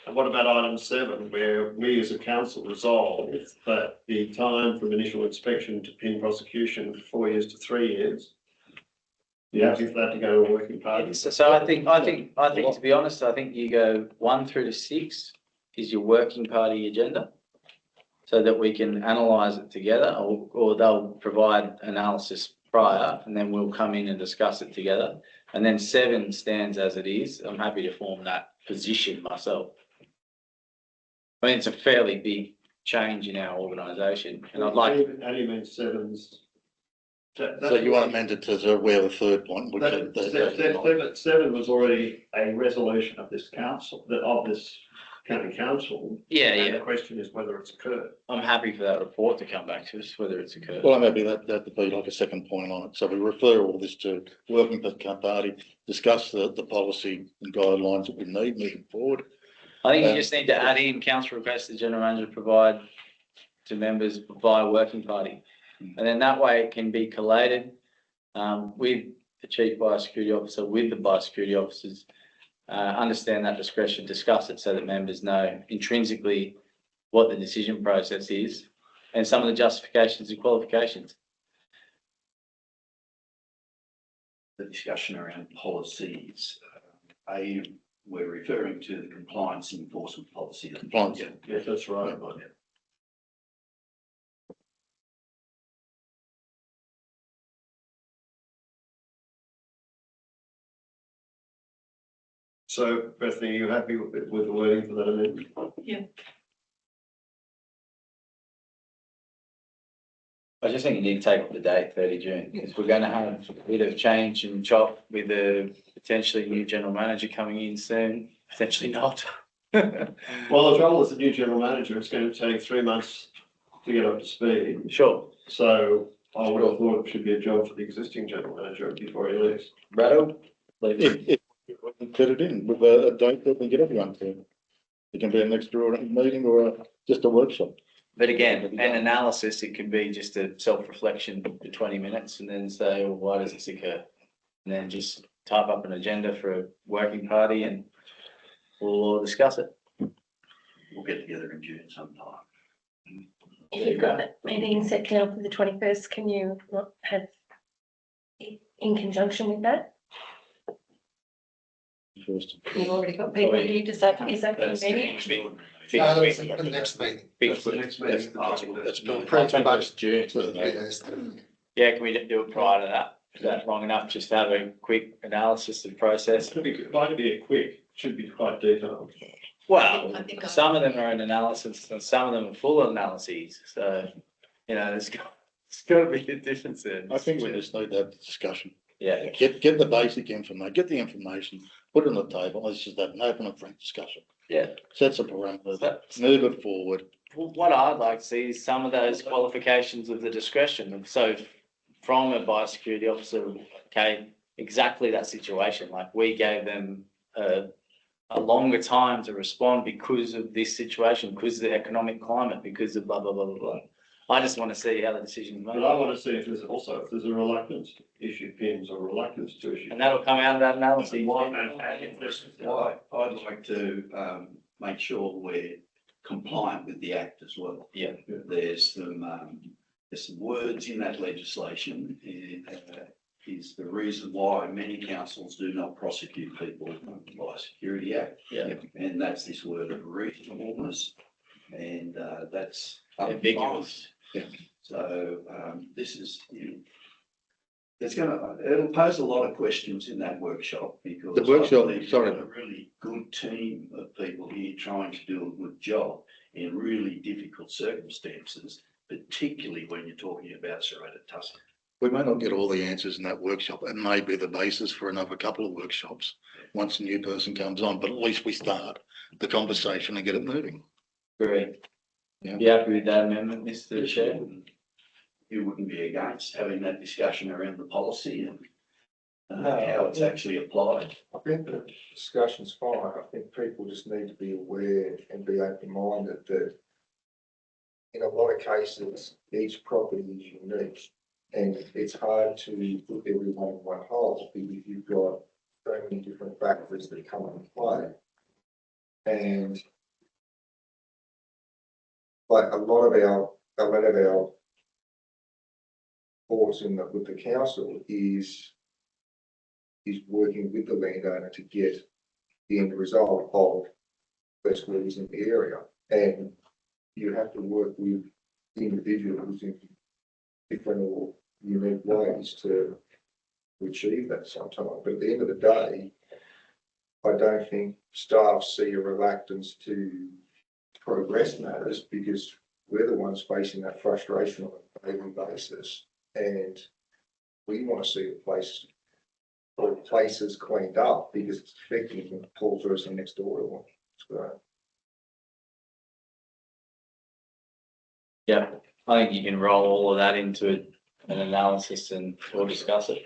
And what about item 7, where we as a council resolve that the time from initial inspection to pin prosecution from 4 years to 3 years? You happy for that to go to a working party? So I think to be honest, I think you go 1 through to 6 is your working party agenda, so that we can analyse it together, or they'll provide analysis prior, and then we'll come in and discuss it together. And then 7 stands as it is. I'm happy to form that position myself. I mean, it's a fairly big change in our organisation, and I'd like. How do you mean 7's? So you want amended to where the third point would be. 7 was already a resolution of this council, of this county council. Yeah, And yeah. the question is whether it's occurred. I'm happy for that report to come back to us, whether it's occurred. Well, I'm happy that to be like a second point on it. So we refer all this to working party, discuss the policy and guidelines that we need moving forward. I think you just need to add in council requests the general manager provide to members via working party. And then that way it can be collated with the chief biosecurity officer, with the biosecurity officers, understand that discretion, discuss it so that members know intrinsically what the decision process is and some of the justifications and qualifications. The discussion around policies, we're referring to the compliance and enforcement policy. Compliance. Yes, that's right. So Bethany, are you happy with the wording for that amendment? Yeah. I just think you need to take up the date, 30 June, because we're going to have a bit of change and chop with the potentially new general manager coming in soon, potentially not. Well, the trouble with the new general manager, it's going to take 3 months to get up to speed. Sure. So I would have thought it should be a job for the existing general manager before he leaves. Brado? If we put it in with a date that we get everyone to. It can be an extraordinary meeting or just a workshop. But again, an analysis, it can be just a self-reflection for 20 minutes and then say, well, why does this occur? And then just type up an agenda for a working party and we'll discuss it. We'll get together in June sometime. If you've got that meeting set down for the 21st, can you not have it in conjunction with that? First. You've already got people here, is that convenient? No, that's for the next meeting. That's the next meeting. That's good. Pre-budget. June. Yes. Yeah, can we do it prior to that? Is that long enough? Just have a quick analysis of the process? It might be a quick, should be quite detailed. Well, I think some of them are an analysis and some of them are full analyses. So, you know, there's got to be a difference there. I think we just need to have the discussion. Yeah. Get the basic information, get the information, put it on the table. Let's just have an open and frank discussion. Yeah. Set some parameters, That's- move it forward. What I'd like to see is some of those qualifications of the discretion. So from a biosecurity officer, okay, exactly that situation. Like we gave them a longer time to respond because of this situation, because of the economic climate, because of blah, blah, blah, blah, blah. I just want to see how the decision is But made. I want to see if there's a reluctance to issue pins or reluctance to issue. And that'll come out of that analysis. Why, I'd like to make sure we're compliant with the Act as well. Yeah. There's some words in that legislation, is the reason why many councils do not prosecute people by Security Act. Yeah. And that's this word of reasonableness, and that's Ambiguous. So this is, it'll pose a lot of questions in that workshop because The workshop, I believe we've sorry. got a really good team of people here trying to do a good job in really difficult circumstances, particularly when you're talking about serrated tusk. We may not get all the answers in that workshop. It may be the basis for another couple of workshops once a new person comes on, but at least we start the conversation and get it moving. Great. Yeah. You happy with that amendment, Mr. Chair? You wouldn't be against having that discussion around the policy and how it's actually applied. I think the discussion's fine. I think people just need to be aware and be open-minded that in a lot of cases, each property is unique. And it's hard to put everyone in one hole because you've got so many different factors that come into play. And like a lot of our thoughts with the council is working with the landowner to get the end result of best rules in the area. And you have to work with individuals in different or unique ways to achieve that sometimes. But at the end of the day, I don't think staff see a reluctance to progress matters because we're the ones facing that frustration on a daily basis. And we want to see the place or places cleaned up because it's affecting the poor person next door to one. So, Yeah, I think you can roll all of that into an analysis and we'll discuss it.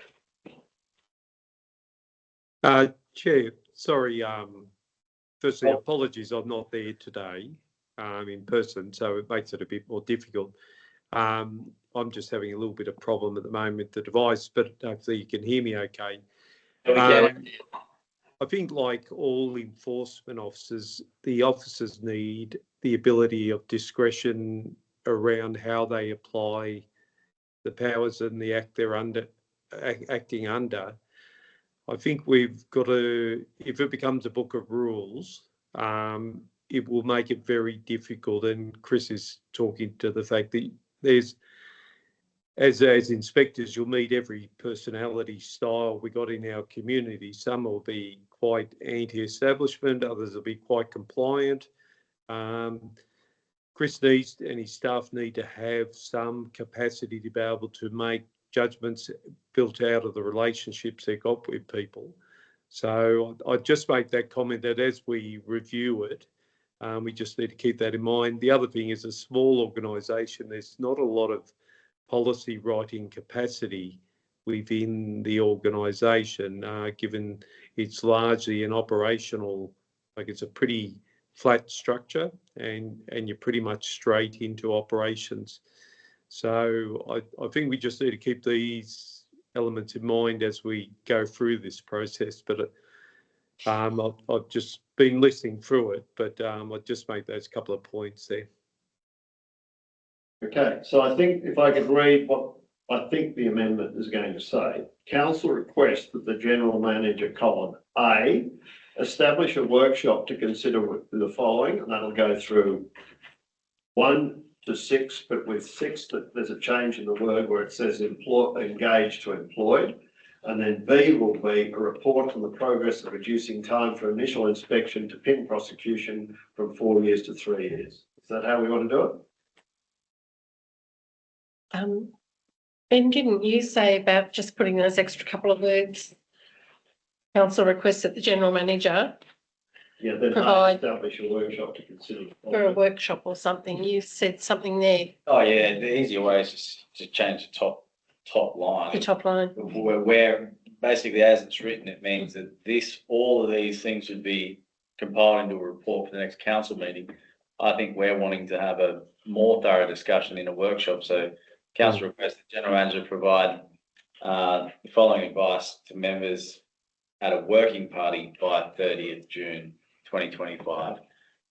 Chair, sorry, firstly, apologies, I'm not there today, in person, so it makes it a bit more difficult. I'm just having a little bit of problem at the moment with the device, but hopefully you can hear me okay. I think like all enforcement officers, the officers need the ability of discretion around how they apply the powers and the act they're acting under. I think we've got to, if it becomes a book of rules, it will make it very difficult. And Chris is talking to the fact that there's, as inspectors, you'll meet every personality style we got in our community. Some will be quite anti-establishment, others will be quite compliant. Chris needs and his staff need to have some capacity to be able to make judgments built out of the relationships they got with people. So I just make that comment that as we review it, we just need to keep that in mind. The other thing is a small organisation, there's not a lot of policy writing capacity within the organisation, given it's largely an operational, like it's a pretty flat structure and you're pretty much straight into operations. So I think we just need to keep these elements in mind as we go through this process. But I've just been listening through it, but I'll just make those couple of points there. Okay, so I think if I could read what I think the amendment is going to say. Council requests that the General Manager, column A, establish a workshop to consider the following, and that'll go through 1 to 6, but with 6 that there's a change in the word where it says engaged to employed. And then B will be a report on the progress of reducing time for initial inspection to PIN prosecution from 4 years to 3 years. Is that how we want to do it? Ben, didn't you say about just putting those extra couple of words? Council requests that the General Manager Yeah, then provide establish a workshop to consider. for a workshop or something. You said something there, Oh, yeah, the easier way is just to change the top line. the top line. Where basically as it's written, it means that all of these things should be compiled into a report for the next council meeting. I think we're wanting to have a more thorough discussion in a workshop. So council requests the General Manager provide the following advice to members at a working party by 30th June 2025.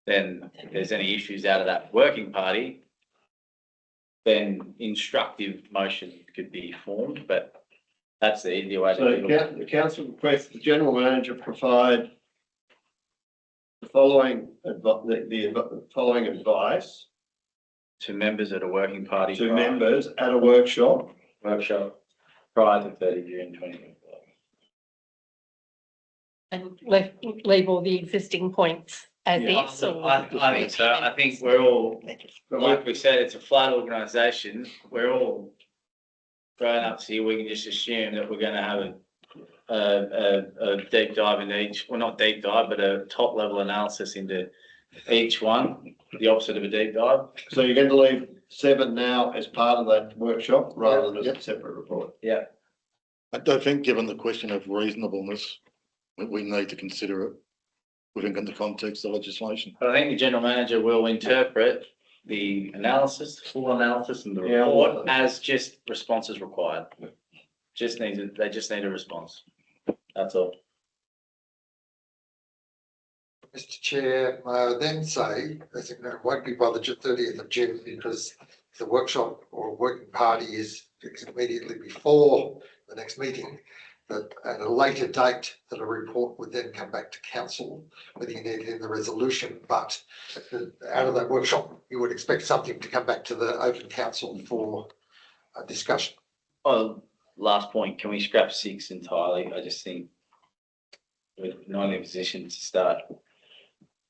Then if there's any issues out of that working party, then instructive motion could be formed, but that's the easier way to do it. The council requests the General Manager provide the following following advice To members at a working party. to members at a workshop Prior to 30 June 2025. And leave all the existing points as is. Or I think so. I think we're all, like we said, it's a flat organisation. We're all grown-ups here. We can just assume that we're going to have a deep dive into each, well, not deep dive, but a top level analysis into each one, the opposite of a deep dive. So you're going to leave 7 now as part of that workshop rather than as a separate report? Yeah. I don't think, given the question of reasonableness, we need to consider it within the context of legislation. But I think the General Manager will interpret the analysis, full analysis and the report as just responses required. They just need a response. That's all. Mr Chair, may I then say, as it won't be by the 30th of June because the workshop or working party is immediately before the next meeting, that at a later date that a report would then come back to council, whether you need it in the resolution, but out of that workshop, you would expect something to come back to the open council for a discussion. Oh, last point, can we scrap 6 entirely? I just think we're not in a position to start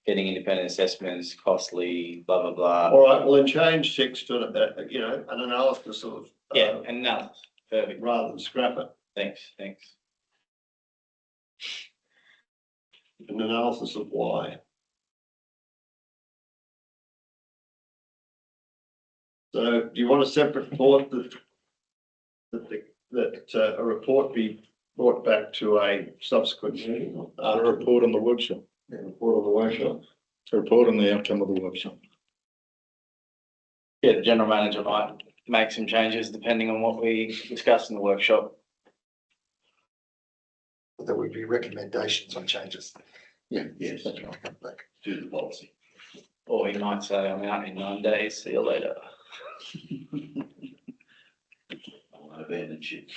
getting independent assessments, costly, blah, blah, blah. All right, well then change 6 to, an analysis of. Yeah, and no, perfect. Rather than scrap it. Thanks. An analysis of why. So do you want a separate report that a report be brought back to a subsequent meeting? A report on the workshop. A report on the workshop. A report on the outcome of the workshop. Yeah, the General Manager might make some changes depending on what we discuss in the workshop. Or there would be recommendations on changes. Yeah, Yes, that's right. Come back. to the policy. Or he might say, I'm out in 9 days, see you later. I'll abandon ship.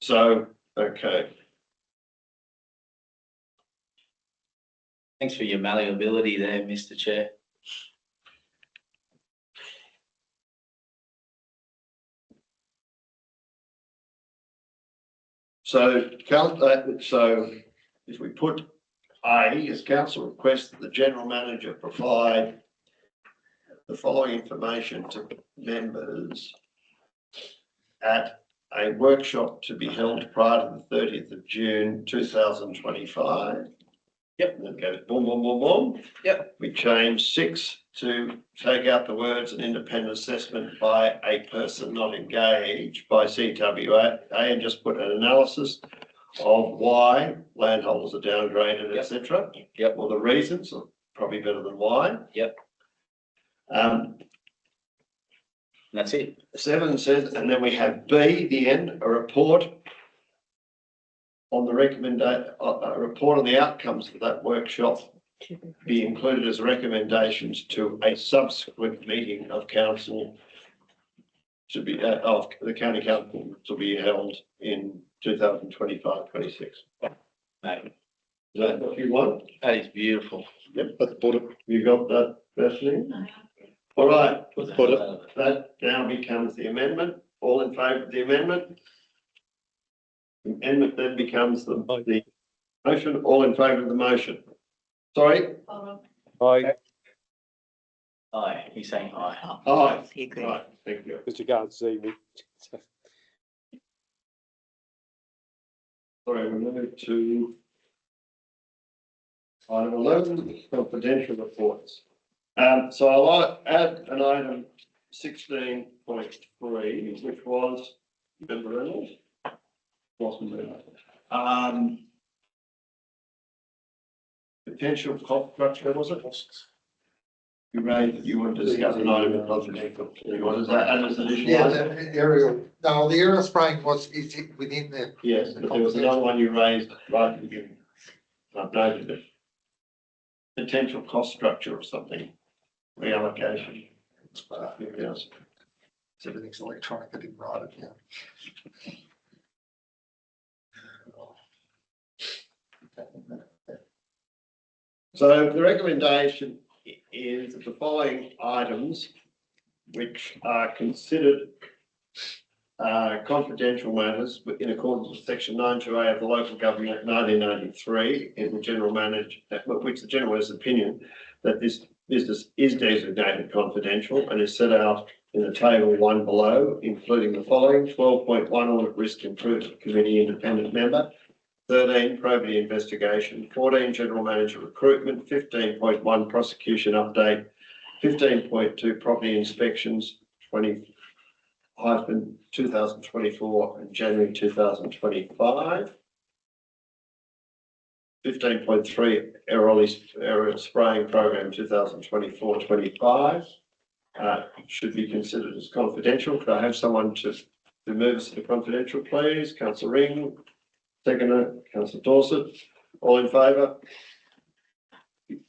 So, okay, Thanks for your malleability there, Mr. Chair. so so if we put A as council requests that the general manager provide the following information to members at a workshop to be held prior to the 30th of June, 2025. Yep. And then go boom, boom, boom, boom. Yep. We change 6 to take out the words an independent assessment by a person not engaged by CTWA and just put an analysis of why landholders are downgraded, Yep. etc. Yep. Or the reasons, or probably better than why. Yep. That's it. 7 says, and then we have B, the end, a report on the a report on the outcomes of that workshop be included as recommendations to a subsequent meeting of council to be, of the county council to be held in 2025-26. Mate, Is that what you want? that is beautiful. Yep. Let's put it, You got that, Bethany? All right, let's put it. that now becomes the amendment. All in favour of the amendment? The amendment then becomes the motion. All in favour of the motion? Sorry? Aye, Aye, he's saying aye. Aye. He agrees. Right, thank you. because you can't see me. Sorry, we move to item 11, confidential reports. So I'll add an item 16.3, which was, member Reynolds? Wasn't there? Potential cost structure, was it? You raised, you want to discuss an item of confidential, you want to add as an additional? Yeah, item? the aerial, no, the aerial spraying is it within the. Yes, but there was another one you raised right at the beginning. I've noted it. Potential cost structure or something, reallocation. Yes. Everything's electronic, I didn't write it down. So the recommendation is that the following items, which are considered confidential matters in accordance with section 9(2)(a) of the Local Government Act 1993, in the general manager, which the general has opinion that this business is designated confidential and is set out in the table 1 below, including the following: 12.1 audit risk improvement committee independent member, 13 probity investigation, 14 general manager recruitment, 15.1 prosecution update, 15.2 property inspections, 2024 and January 2025. 15.3 aerial spraying program 2024-25 should be considered as confidential. Could I have someone to move us to confidential, please? Councillor Ring, seconder, Councillor Dorset. All in favour?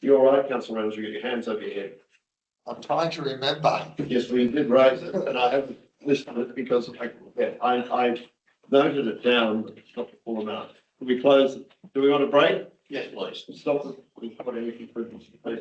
You're right, Councillor Reynolds, you got your hands over your head. I'm trying to remember. Yes, we did raise it, and I haven't listed it because I noted it down, but it's not the full amount. Can we close it? Do we want a break? Yes, please. Stop it. We've got anything for this, please,